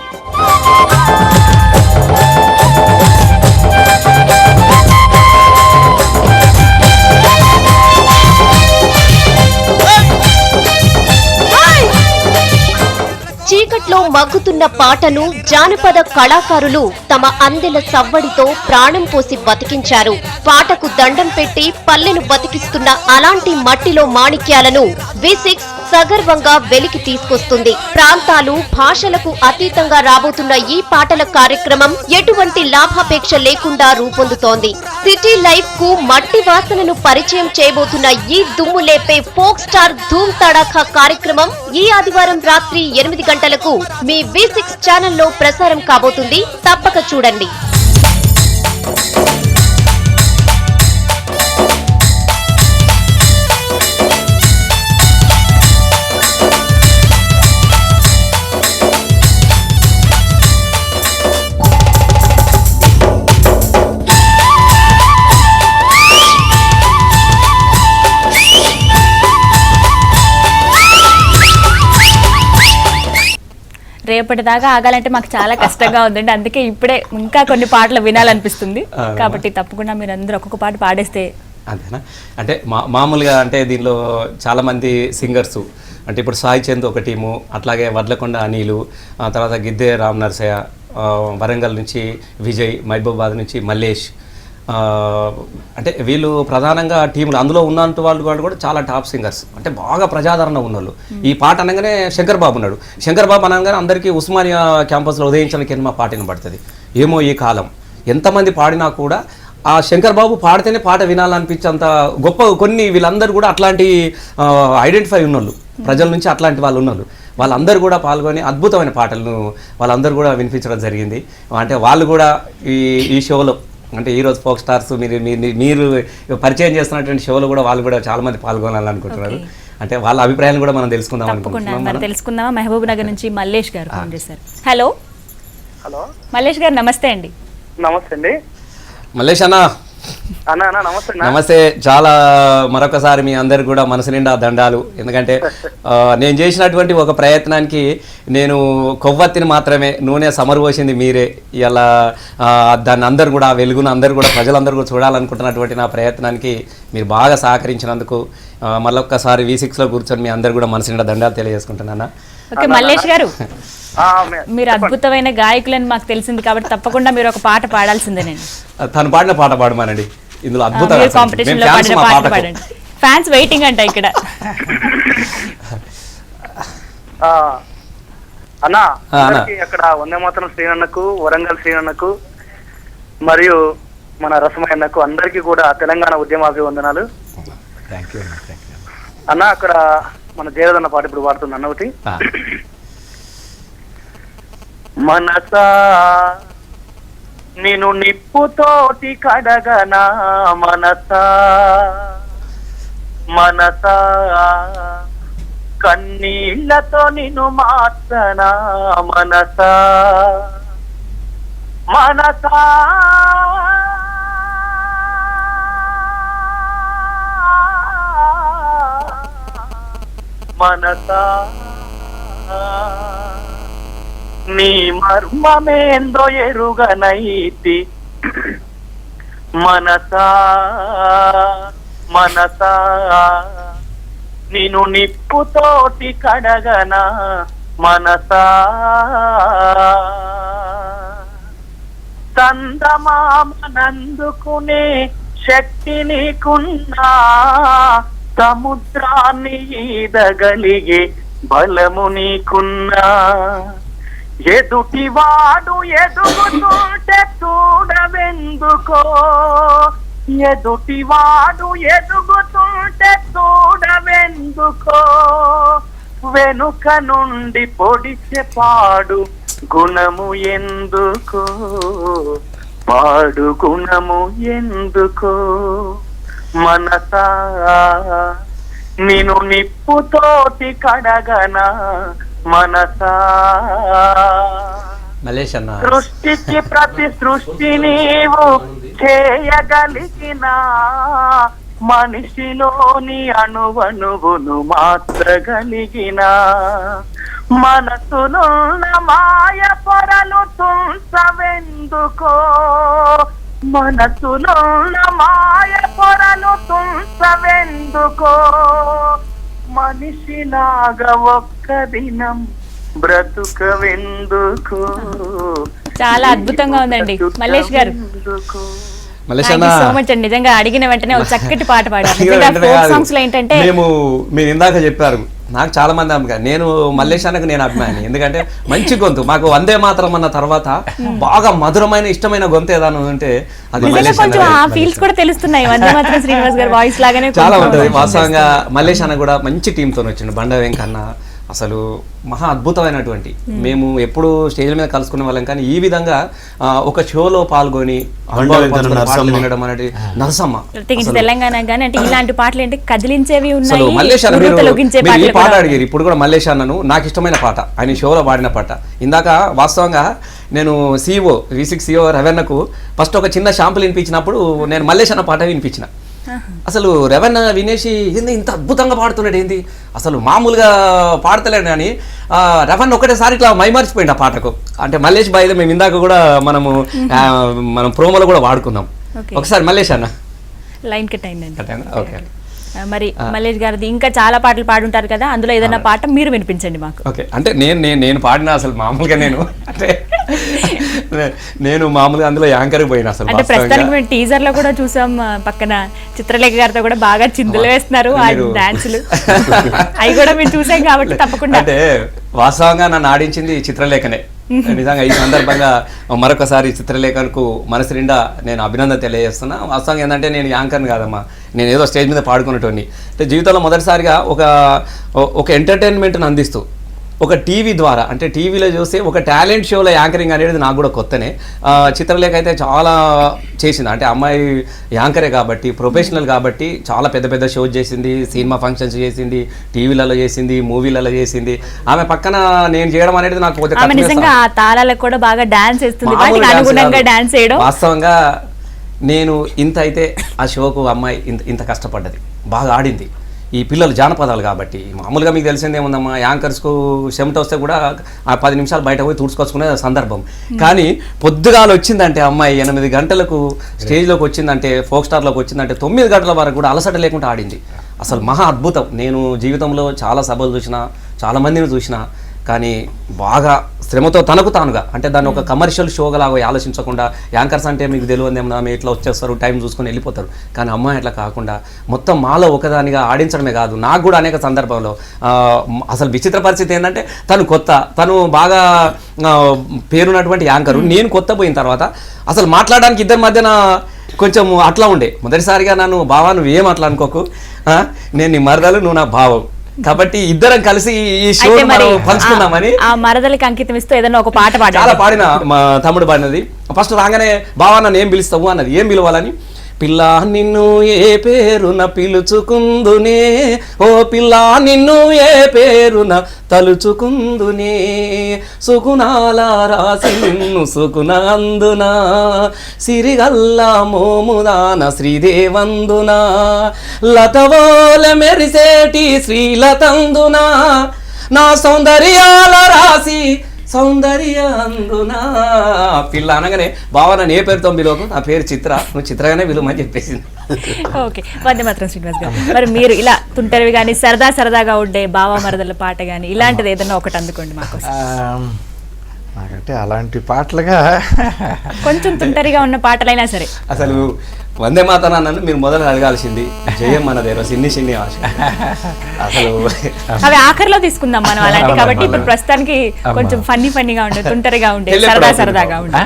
చీకట్లో మగ్గుతున్న పాటను జానపద కళాకారులు తమ అందెల సవ్వడితో ప్రాణం పోసి బతికించారు. పాటకు దండం పెట్టి పల్లెను బతికిస్తున్న అలాంటి మట్టిలో మాణిక్యాలను V6 సగర్వంగా వెలికి తీసుకొస్తుంది. ప్రాంతాలు భాషలకు అతీతంగా రాబోతున్న ఈ పాటల కార్యక్రమం ఎటువంటి లాభాపేక్ష లేకుండా రూపొందుతోంది. సిటీ లైఫ్ కు మట్టి వాసనను పరిచయం చేయబోతున్న ఈ దుమ్ము లేపే ఫోక్ స్టార్ ధూమ్ తడాఖా కార్యక్రమం ఈ ఆదివారం రాత్రి 8 గంటలకు మీ V6 ఛానల్లో ప్రసారం కాబోతుంది. తప్పక చూడండి. రేపటిదాకా ఆగాలంటే మాకు చాలా కష్టంగా ఉందండి, అందుకే ఇప్పుడే ఇంకా కొన్ని పాటలు వినాలనిపిస్తుంది. కాబట్టి తప్పకుండా మీరు అందరూ ఒక్కొక్క పాట పాడేస్తే. అంతేనా? అంటే మామూలుగా అంటే దీనిలో చాలామంది సింగర్స్ అంటే ఇప్పుడు సాయి చంద్ ఒక టీము, అట్లాగే వడ్లకొండ అనిలు, తర్వాత గిద్దే రామ్ నరసయ్య, వరంగల్ నుంచి విజయ్, మహబూబాబాద్ నుంచి మల్లేష్, అంటే వీళ్ళు ప్రధానంగా టీంలు అందులో ఉన్నంత వాళ్ళు కూడా చాలా టాప్ సింగర్స్, అంటే బాగా ప్రజాదరణ ఉన్నోళ్ళు. ఈ పాట అనగానే శంకర్ బాబు ఉన్నాడు. శంకర్ బాబు అనగానే అందరికీ ఉస్మానియా క్యాంపస్లో ఉదయించడానికి మా పాట వినబడుతుంది. ఏమో ఈ కాలం ఎంతమంది పాడినా కూడా ఆ శంకర్ బాబు పాడితేనే పాట వినాలనిపించేంత గొప్ప కొన్ని వీళ్ళందరూ కూడా అట్లాంటి ఐడెంటిఫై ఉన్నోళ్ళు, ప్రజల నుంచి అట్లాంటి వాళ్ళు ఉన్నోళ్ళు. వాళ్ళందరూ కూడా పాల్గొని అద్భుతమైన పాటలను వాళ్ళందరూ కూడా వినిపించడం జరిగింది. అంటే వాళ్ళు కూడా ఈ షోలో, అంటే ఈరోజు ఫోక్ స్టార్స్ మీరు పరిచయం చేస్తున్నటువంటి షోలో కూడా వాళ్ళు కూడా చాలా మంది పాల్గొనాలనుకుంటున్నారు. అంటే వాళ్ళ అభిప్రాయాలు కూడా మనం తెలుసుకుందాం అనుకుంటున్నాం. తెలుసుకుందామా? మహబూబ్ నగర్ నుంచి మల్లేష్ గారు ఫోన్ చేశారు. హలో హలో మల్లేష్ గారు, నమస్తే అండి. నమస్తే అండి. మల్లేష్ అన్న నమస్తే. నమస్తే. చాలా మరొకసారి మీ అందరు కూడా మనసు నిండా దండాలు. ఎందుకంటే నేను చేసినటువంటి ఒక ప్రయత్నానికి నేను కొవ్వొత్తిని మాత్రమే నూనె సమరపోసింది మీరే. ఇలా దాన్ని అందరు కూడా వెలుగును అందరు కూడా ప్రజలందరూ కూడా చూడాలనుకుంటున్నటువంటి నా ప్రయత్నానికి మీరు బాగా సహకరించినందుకు మళ్ళొక్కసారి V6లో కూర్చొని మీ అందరు కూడా మనసు నిండా దండాలు తెలియజేసుకుంటున్నాను. ఓకే మల్లేష్ గారు, మీరు అద్భుతమైన గాయకులని మాకు తెలిసింది కాబట్టి తప్పకుండా మీరు ఒక పాట పాడాల్సిందే. నేను తను పాడిన పాట పాడమానండి. ఇందులో అద్భుతమైన కాంపిటీషన్ లో పాడిన పాట పాడండి. ఫ్యాన్స్ వెయిటింగ్ అంట ఇక్కడ. అన్నా అక్కడ వందే మాత్రం శ్రీనన్నకు, వరంగల్ శ్రీనన్నకు మరియు మన రసమయ్యన్నకు అందరికీ కూడా తెలంగాణ ఉద్యమాభివందనాలు. అన్న అక్కడ మన జయరదన్న పాట ఇప్పుడు పాడుతుంది అన్న ఒకటి. మనసా నేను నిప్పుతోటి కడగనా మనసా, మనసా కన్నీళ్లతో నిన్ను మార్చనా మనసా, మనసా మనసా నీ మర్మమేందో ఎరుగనైతి మనసా, మనసా నిన్ను నిప్పుతోటి కడగనా మనసా, చందమామనందుకునే శక్తి నీకున్నా, సముద్రాన్ని ఈదగలిగే బలము నీకున్నా, ఎదుటివాడు ఎదుగుతుంటే చూడవెందుకో, ఎదుటివాడు ఎదుగుతుంటే చూడవెందుకో, వెనుక నుండి పొడిచే పాడు గుణము ఎందుకో, పాడు గుణము ఎందుకో, మనసా నిన్ను నిప్పుతోటి కడగనా మనసా. మల్లేష్ అన్న, సృష్టికి ప్రతి సృష్టి నీవు చేయగలిగిన, మనిషిలోని అణువణువును మార్చగలిగిన, మనసునున్న మాయ పొరలు తుంచవెందుకో, మనసునున్న మాయ పొరలు తుంచవెందుకో, మనిషిలాగా ఒక్క దినం బ్రతుకవెందుకు. చాలా అద్భుతంగా ఉందండి మల్లేష్ గారు. మల్లేష్ థాంక్యూ సో మచ్ అండి. నిజంగా అడిగిన వెంటనే ఒక చక్కటి పాట పాడారు. ఏంటంటే మీరు ఇందాక చెప్పారు, నాకు చాలా మంది అమ్మ, నేను మల్లేష్ అన్నకు నేను అభిమాని. ఎందుకంటే మంచి గొంతు, మాకు వందే మాత్రం అన్న తర్వాత బాగా మధురమైన ఇష్టమైన గొంతు ఏదైనా ఉంటే అది మల్లేష్ అన్న. ఫీల్స్ కూడా తెలుస్తున్నాయి వందే మాత్రం శ్రీనివాస్ గారు వాయిస్ లాగానే చాలా ఉంటుంది. వాస్తవంగా మల్లేష్ అన్న కూడా మంచి టీంతో వచ్చిండు. బండ వెంకన్న అసలు మహా అద్భుతమైనటువంటి, మేము ఎప్పుడు స్టేజ్ మీద కలుసుకునే వాళ్ళం, కానీ ఈ విధంగా ఒక షోలో పాల్గొని వినడం అనేది నరసమ్మ తెలంగాణ గానీ అంటే ఇలాంటి పాటలు ఏంటి కదిలించేవి ఉన్నాయి. మల్లేష్ అన్న మీరు ఈ పాట అడిగారు, ఇప్పుడు కూడా మల్లేష్ అన్నను నాకు ఇష్టమైన పాట ఆయన షోలో పాడిన పాట. ఇందాక వాస్తవంగా నేను CEO V6 CEO రవెన్నకు ఫస్ట్ ఒక చిన్న శాంపుల్ వినిపించినప్పుడు నేను మల్లేష్ అన్న పాట వినిపించిన. అసలు రవెన్న వినేసి ఏంది ఇంత అద్భుతంగా పాడుతున్నాడు, ఏంది అసలు మామూలుగా పాడతలేడు కానీ రవెన్న ఒకటేసారి ఇట్లా మైమర్చిపోయింది ఆ పాటకు. అంటే మల్లేష్ బాయ్ మేము ఇందాక కూడా మనం ప్రోమోలో కూడా వాడుకున్నాం. ఒకసారి మల్లేష్ అన్న లైన్ కట్ అయిందండి. ఓకే. మరి మల్లేష్ గారిది ఇంకా చాలా పాటలు పాడుంటారు కదా, అందులో ఏదైనా పాట మీరు వినిపించండి మాకు. ఓకే, అంటే నేను పాడిన అసలు మామూలుగా అంటే నేను మామూలుగా అందులో యాంకర్ పోయిన అసలు అంటే ప్రస్తుతానికి మేము టీజర్ లో కూడా చూసాం, పక్కన చిత్రలేఖ గారితో కూడా బాగా చిందులు వేస్తున్నారు ఆ డాన్సులు, అవి కూడా మేము చూసాం కాబట్టి తప్పకుండా. అంటే వాస్తవంగా నన్ను ఆడించింది చిత్రలేఖనే. నిజంగా ఈ సందర్భంగా మరొకసారి చిత్రలేఖకు మనసు నిండా నేను అభినందన తెలియజేస్తున్నా. వాస్తవంగా ఏంటంటే నేను యాంకర్ని కాదమ్మా, నేను ఏదో స్టేజ్ మీద పాడుకునేటోని. అంటే జీవితంలో మొదటిసారిగా ఒక ఎంటర్టైన్మెంట్ని అందిస్తూ ఒక టీవీ ద్వారా, అంటే టీవీలో చూస్తే ఒక టాలెంట్ షోలో యాంకరింగ్ అనేది నాకు కూడా కొత్తనే. చిత్రలేఖ అయితే చాలా చేసింది, అంటే అమ్మాయి యాంకరే కాబట్టి, ప్రొఫెషనల్ కాబట్టి చాలా పెద్ద పెద్ద షోస్ చేసింది, సినిమా ఫంక్షన్స్ చేసింది, టీవీలలో చేసింది, మూవీలలో చేసింది. ఆమె పక్కన నేను చేయడం అనేది నాకు నిజంగా ఆ తాళాలకు కూడా బాగా డాన్స్ చేస్తుంది, అనుగుణంగా డాన్స్ చేయడం. వాస్తవంగా నేను ఇంత అయితే ఆ షోకు అమ్మాయి ఇంత కష్టపడ్డది, బాగా ఆడింది. ఈ పిల్లలు జానపదాలు కాబట్టి మామూలుగా మీకు తెలిసిందేముందమ్మా, యాంకర్స్కు చెమట వస్తే కూడా ఆ 10 నిమిషాలు బయట పోయి తుడుచుకొచ్చుకునే సందర్భం. కానీ పొద్దుగాలు వచ్చిందంటే అమ్మాయి 8 గంటలకు స్టేజ్లోకి వచ్చిందంటే, ఫోక్ స్టార్లోకి వచ్చిందంటే 9 గంటల వరకు కూడా అలసట లేకుండా ఆడింది. అసలు మహా అద్భుతం. నేను జీవితంలో చాలా సభలు చూసిన, చాలా మందిని చూసిన, కానీ బాగా శ్రమతో తనకు తానుగా, అంటే దాన్ని ఒక కమర్షియల్ షోగా ఆలోచించకుండా, యాంకర్స్ అంటే మీకు తెలియదు ఏమన్నా ఇట్లా వచ్చేస్తారు, టైం చూసుకొని వెళ్ళిపోతారు. కానీ అమ్మాయి అట్లా కాకుండా మొత్తం మాలో ఒకదానిగా ఆడించడమే కాదు, నాకు కూడా అనేక సందర్భంలో అసలు విచిత్ర పరిస్థితి ఏంటంటే తను కొత్త, తను బాగా పేరున్నటువంటి యాంకరు, నేను కొత్త పోయిన తర్వాత అసలు మాట్లాడడానికి ఇద్దరి మధ్యన కొంచెం అట్లా ఉండే. మొదటిసారిగా నన్ను బావా నువ్వు ఏం అట్లా అనుకోకు, నేను నీ మరదలు, నువ్వు నా భావం, కాబట్టి ఇద్దరం కలిసి ఈ షో పంచుకుందామని ఆ మరదలకి అంకితం ఇస్తూ ఏదైనా ఒక పాట చాలా పాడిన. మా తమ్ముడు పాడినది. ఫస్ట్ రాగానే బావా నన్ను ఏం పిలుస్తావు అన్నది. ఏం పిలవాలని, పిల్ల నిన్ను ఏ పేరున పిలుచుకుందునే, ఓ పిల్ల నిన్ను ఏ పేరున తలుచుకుందునే, సుగుణాల రాసి నిన్ను సుగుణందున, సిరిగల్లా మోముదాన శ్రీదేవందున, లతవోల మెరిసేటి శ్రీలతందున, నా సౌందర్యాల రాసి సౌందర్య అందునా. పిల్ల అనగానే బావ నన్ను ఏ పేరుతో పిలువకు, నా పేరు చిత్ర, నువ్వు చిత్రగానే పిలువమని చెప్పేసింది. ఓకే, వందే మాత్రం శ్రీనివాస్ గారు. మరి మీరు ఇలా తుంటరివి కానీ సరదాగా ఉండే బావ మరదల పాట కానీ ఇలాంటిది ఏదైనా ఒకటి అందుకోండి మాకు. నాకంటే అలాంటి పాటలుగా కొంచెం తుంటరిగా ఉన్న పాటలైనా సరే. అసలు వందే మాతరం నన్ను మీరు మొదలు అడగాల్సింది జయం అన్నదే చిన్ని ఆశ. అసలు అవి ఆఖరిలో తీసుకుందాం మనం అలాంటి, కాబట్టి ఇప్పుడు ప్రస్తుతానికి కొంచెం ఫన్నీగా ఉండే, తుంటరిగా ఉండే, సరదాగా ఉండే.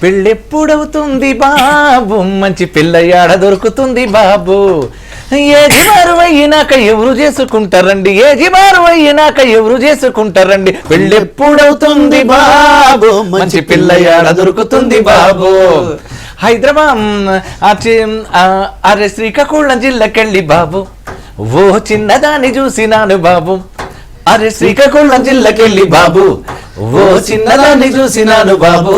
పెళ్ళెప్పుడవుతుంది బాబు, మంచి పిల్లయాడ దొరుకుతుంది బాబు, ఏది వారువయ్యినాక ఎవరు చేసుకుంటారండి, ఏది వారువయ్యినాక ఎవరు చేసుకుంటారండి, పెళ్ళెప్పుడవుతుంది బాబు, మంచి పిల్లయాడ దొరుకుతుంది బాబు. హైదరాబాద్ అరే శ్రీకాకుళం జిల్లాకెళ్ళి బాబు, ఓ చిన్నదాన్ని చూసినాను బాబు, అరే శ్రీకాకుళం జిల్లాకెళ్ళి బాబు, ఓ చిన్నదాన్ని చూసినాను బాబు,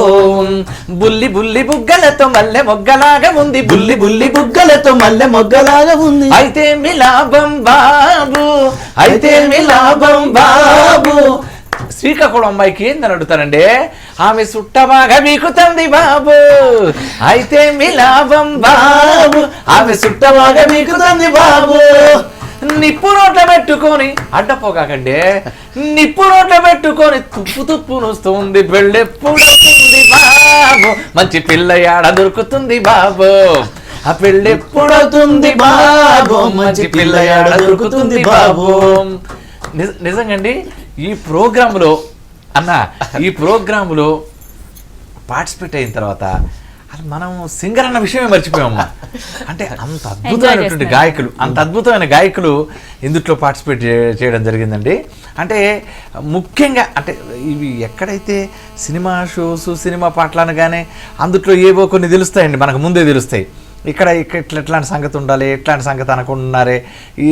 బుల్లి బుల్లి బుగ్గలతో మల్లె మొగ్గలాగా ఉంది, బుల్లి బుల్లి బుగ్గలతో మల్లె మొగ్గలాగా ఉంది, అయితే మీ లాభం బాబు, అయితే మీ లాభం బాబు. శ్రీకాకుళం అమ్మాయికి ఏందని అడుగుతానండి, ఆమె సుట్ట బాగా మీకుతుంది బాబు, అయితే మీ లాభం బాబు, ఆమె సుట్ట బాగా మీకుతుంది బాబు. నిప్పు నోట్ల పెట్టుకొని అడ్డపోకండి, నిప్పు నోట్ల పెట్టుకొని తుప్పు నొస్తుంది, పెళ్ళెప్పుడవుతుంది బాబు, మంచి పిల్లయాడ దొరుకుతుంది బాబు, ఆ పెళ్ళెప్పుడవుతుంది బాబు, మంచి పిల్లయాడ దొరుకుతుంది బాబు. నిజంగా అండి, ఈ ప్రోగ్రాంలో పార్టిసిపేట్ అయిన తర్వాత అసలు మనం సింగర్ అన్న విషయమే మర్చిపోయామమ్మా. అంటే అంత అద్భుతమైన గాయకులు ఇందులో పార్టిసిపేట్ చేయడం జరిగిందండి. అంటే ముఖ్యంగా అంటే ఇవి ఎక్కడైతే సినిమా షోస్, సినిమా పాటలు అనగానే అందులో ఏవో కొన్ని తెలుస్తాయండి, మనకు ముందే తెలుస్తాయి. ఇక్కడ ఎట్లాంటి సంగతి ఉండాలి, ఎట్లాంటి సంగతి అనుకుంటున్నారే, ఈ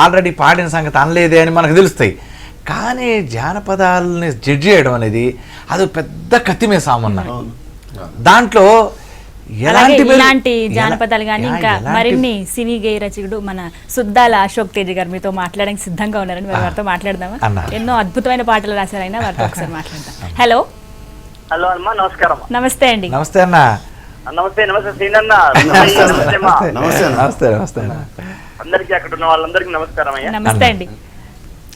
ఆల్రెడీ పాడిన సంగతి అనలేదే అని మనకు తెలుస్తాయి. కానీ జానపదాలని జడ్జి చేయడం అనేది అది పెద్ద కత్తిమే సామన్న. దాంట్లో ఇలాంటి జానపదాలు కానీ ఇంకా మరిన్ని సినీ గేయ రచకుడు మన సుద్దాల అశోక్ తేజ గారు మీతో మాట్లాడడానికి సిద్ధంగా ఉన్నారని వారితో మాట్లాడదామా? ఎన్నో అద్భుతమైన పాటలు రాశారైనా వారితో ఒకసారి మాట్లాడదాం. హలో హలో అమ్మా, నమస్కారం. నమస్తే అండి. నమస్తే అన్న. నమస్తే నమస్తే శ్రీనన్న. నమస్తే అన్న. నమస్తే అమ్మా. నమస్తే అన్న. నమస్తే నమస్తే అందరికీ అక్కడ ఉన్న వాళ్ళందరికీ నమస్కారం అయ్యా. నమస్తే అండి.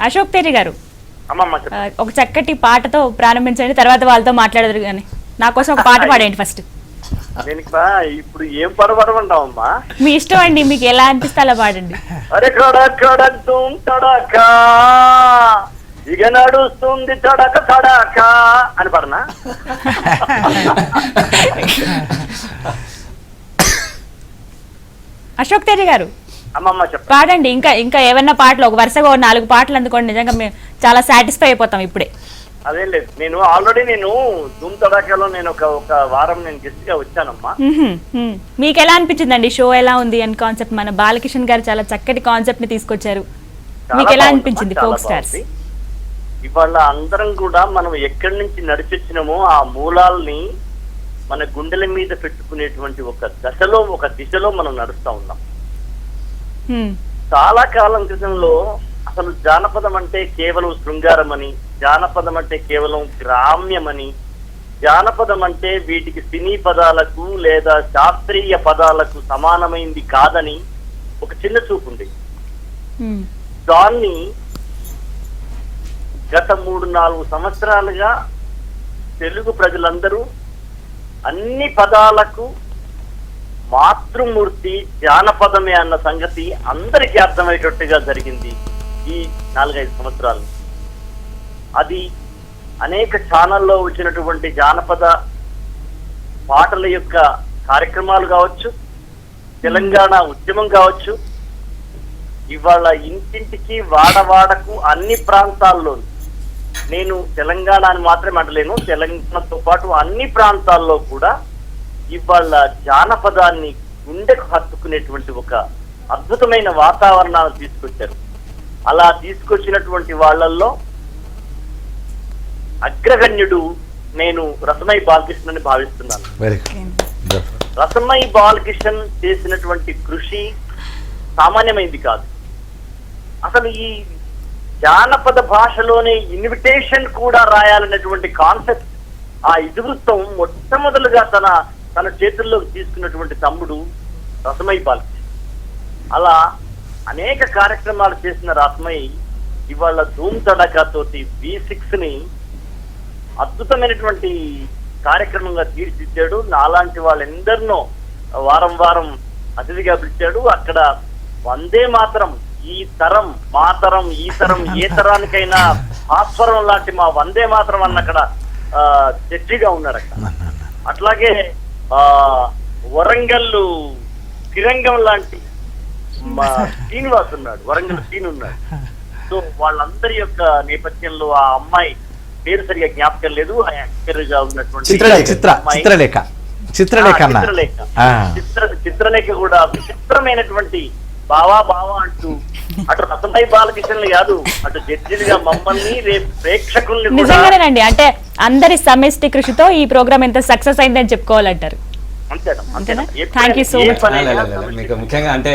అశోక్ తేజ గారు, అమ్మమ్మ ఒక చక్కటి పాటతో ప్రారంభించండి, తర్వాత వాళ్ళతో మాట్లాడదురు కానీ నా కోసం ఒక పాట పాడండి ఫస్ట్. దీనికి ఇప్పుడు ఏం పడమంటావమ్మా? మీ ఇష్టం అండి, మీకు ఎలా అనిపిస్తే అలా పాడండి. అరే కడకడూ తడక ఇక నడుస్తుంది తడక తడక అని పడనా? అశోక్ తేజ గారు అమ్మమ్మ చెప్ప పాడండి. ఇంకా ఇంకా ఏమన్నా పాటలు ఒక వరుసగా 4 పాటలు అందుకోండి, నిజంగా మేము చాలా సాటిస్ఫై అయిపోతాం ఇప్పుడే. అదేం లేదు, నేను ఆల్రెడీ ధూమ్ తడాకాలో నేను ఒక వారం నేను గెస్ట్ గా వచ్చానమ్మా. మీకు ఎలా అనిపించిందండి షో, ఎలా ఉంది అని కాన్సెప్ట్? మన బాలకిషన్ గారు చాలా చక్కటి కాన్సెప్ట్ ని తీసుకొచ్చారు. మీకు ఎలా అనిపించింది ఫోక్ స్టార్స్? ఇవాళ అందరం కూడా మనం ఎక్కడి నుంచి నడిచొచ్చినామో ఆ మూలాల్ని మన గుండెల మీద పెట్టుకునేటువంటి ఒక దిశలో మనం నడుస్తా ఉన్నాం. చాలా కాలం క్రితంలో అసలు జానపదం అంటే కేవలం శృంగారం అని, జానపదం అంటే కేవలం గ్రామ్యమని, జానపదం అంటే వీటికి సినీ పదాలకు లేదా శాస్త్రీయ పదాలకు సమానమైంది కాదని ఒక చిన్న చూపు ఉంది. దాన్ని గత 3-4 సంవత్సరాలుగా తెలుగు ప్రజలందరూ అన్ని పదాలకు మాతృమూర్తి జానపదమే అన్న సంగతి అందరికీ అర్థమయ్యేటట్టుగా జరిగింది ఈ 4-5 సంవత్సరాలు. అది అనేక ఛానల్లో వచ్చినటువంటి జానపద పాటల యొక్క కార్యక్రమాలు కావచ్చు, తెలంగాణ ఉద్యమం కావచ్చు, ఇవాళ ఇంటింటికి వాడవాడకు అన్ని ప్రాంతాల్లో, నేను తెలంగాణ అని మాత్రమే అంటలేను, తెలంగాణతో పాటు అన్ని ప్రాంతాల్లో కూడా ఇవాళ జానపదాన్ని గుండెకు హత్తుకునేటువంటి ఒక అద్భుతమైన వాతావరణాన్ని తీసుకొచ్చారు. అలా తీసుకొచ్చినటువంటి వాళ్ళల్లో అగ్రగణ్యుడు నేను రసమై బాలకృష్ణ అని భావిస్తున్నాను. రసమై బాలకృష్ణ చేసినటువంటి కృషి సామాన్యమైంది కాదు. అసలు ఈ జానపద భాషలోనే ఇన్విటేషన్ కూడా రాయాలనేటువంటి కాన్సెప్ట్, ఆ ఇతివృత్తం మొట్టమొదలుగా తన చేతుల్లోకి తీసుకున్నటువంటి తమ్ముడు రసమై బాలకృష్ణ. అలా అనేక కార్యక్రమాలు చేసిన రసమై ఇవాళ ధూమ్ తడాకాతోటి V6 ని అద్భుతమైనటువంటి కార్యక్రమంగా తీర్చిదిద్దాడు. నాలాంటి వాళ్ళెందరినో వారం వారం అతిథిగా పిలిచాడు. అక్కడ వందే మాతరం, ఈ తరం మాతరం, ఈ తరం ఏ తరానికైనా ఆస్వరం లాంటి మా వందే మాతరం అన్న అక్కడ జడ్జిగా ఉన్నాడు అక్కడ. అట్లాగే వరంగల్ తిరంగం లాంటి మా శ్రీనివాస్ ఉన్నాడు, వరంగల్ శ్రీను ఉన్నాడు. సో వాళ్ళందరి యొక్క నేపథ్యంలో ఆ అమ్మాయి పేరు సరిగా జ్ఞాపకం లేదు, ఆ యాక్టర్ గా ఉన్నటువంటి చిత్రలేఖ కూడా విచిత్రమైనటువంటి బావా అంటూ అటు రసమై బాలకృష్ణ కాదు, అటు జడ్జిలుగా మమ్మల్ని రేపు ప్రేక్షకుల్ని నిజంగానేనండి. అంటే అందరి సమిష్టి కృషితో ఈ ప్రోగ్రామ్ ఎంత సక్సెస్ అయిందని చెప్పుకోవాలంటారు. Thank you so much. మీకు ముఖ్యంగా అంటే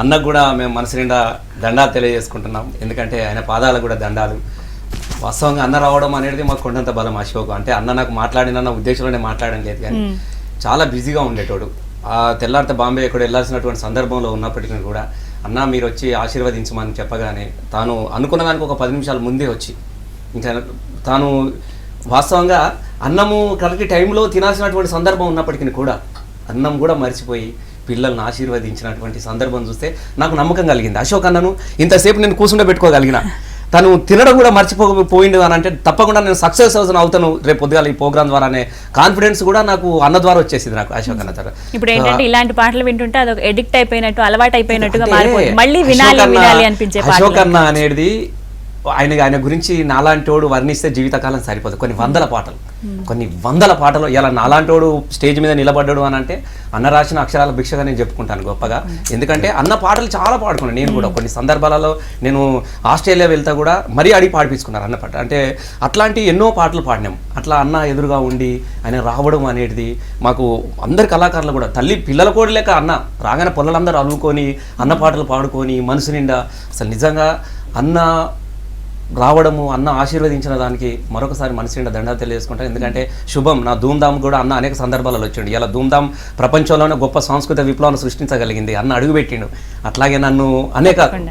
అన్నకు కూడా మేము మనసు నిండా దండాలు తెలియజేసుకుంటున్నాం. ఎందుకంటే ఆయన పాదాలకు కూడా దండాలు. వాస్తవంగా అన్న రావడం అనేది మాకు కొండంత బలం అశోక్. అంటే అన్న నాకు మాట్లాడిన ఉద్దేశంలోనే మాట్లాడడం లేదు, కానీ చాలా బిజీగా ఉండేటోడు. ఆ తెల్లారితే బాంబే ఎక్కడ వెళ్ళాల్సినటువంటి సందర్భంలో ఉన్నప్పటికీ కూడా అన్న మీరు వచ్చి ఆశీర్వదించమని చెప్పగానే తాను అనుకున్న దానికి ఒక 10 నిమిషాల ముందే వచ్చి, ఇంకా తాను వాస్తవంగా అన్నము కరెక్ట్ టైంలో తినాల్సినటువంటి సందర్భం ఉన్నప్పటికీ కూడా అన్నం కూడా మర్చిపోయి పిల్లల్ని ఆశీర్వదించినటువంటి సందర్భం చూస్తే నాకు నమ్మకం కలిగింది. అశోక్ అన్నను ఇంతసేపు నేను కూర్చుండబెట్టుకోగలిగిన, తను తినడం కూడా మర్చిపోయింది అని అంటే తప్పకుండా నేను సక్సెస్ అవుతాను రేపు పొద్దుగాల ఈ ప్రోగ్రామ్ ద్వారా అనే కాన్ఫిడెన్స్ కూడా నాకు అన్న ద్వారా వచ్చేసింది, నాకు అశోక్ అన్న ద్వారా. ఇప్పుడు ఏంటంటే ఇలాంటి పాటలు వింటుంటే అదొక ఎడిక్ట్ అయిపోయినట్టు, అలవాటు అయిపోయినట్టుగా మారిపోయింది. మళ్ళీ వినాలి అనిపించే అశోక్ అన్న అనేది ఆయన గురించి నాలాంటోడు వర్ణిస్తే జీవితకాలం సరిపోదు. కొన్ని వందల పాటలు ఇలా నాలాంటోడు స్టేజ్ మీద నిలబడ్డాడు అని అంటే అన్న రాసిన అక్షరాల భిక్షగా నేను చెప్పుకుంటాను గొప్పగా. ఎందుకంటే అన్న పాటలు చాలా పాడుకున్నాను నేను కూడా. కొన్ని సందర్భాలలో నేను ఆస్ట్రేలియా వెళ్తా కూడా మరీ అడిగి పాడిపించుకున్నారు అన్న పాట. అంటే అట్లాంటి ఎన్నో పాటలు పాడినాం. అట్లా అన్న ఎదురుగా ఉండి ఆయన రావడం అనేది మాకు అందరి కళాకారులు కూడా తల్లి పిల్లల కోడి లేక అన్న రాగానే పొల్లలందరూ అల్లుకొని అన్న పాటలు పాడుకొని మనసు నిండా అసలు నిజంగా అన్న రావడము, అన్న ఆశీర్వదించిన దానికి మరొకసారి మనసు నిండా దండాలు తెలియజేసుకుంటాను. ఎందుకంటే శుభం, నా ధూమ్ధామ్ కూడా అన్న అనేక సందర్భాలలో వచ్చిండు. ఇలా ధూమ్ధామ్ ప్రపంచంలోనే గొప్ప సాంస్కృతిక విప్లవాన్ని సృష్టించగలిగింది అన్న అడుగుపెట్టిండు. అట్లాగే నన్ను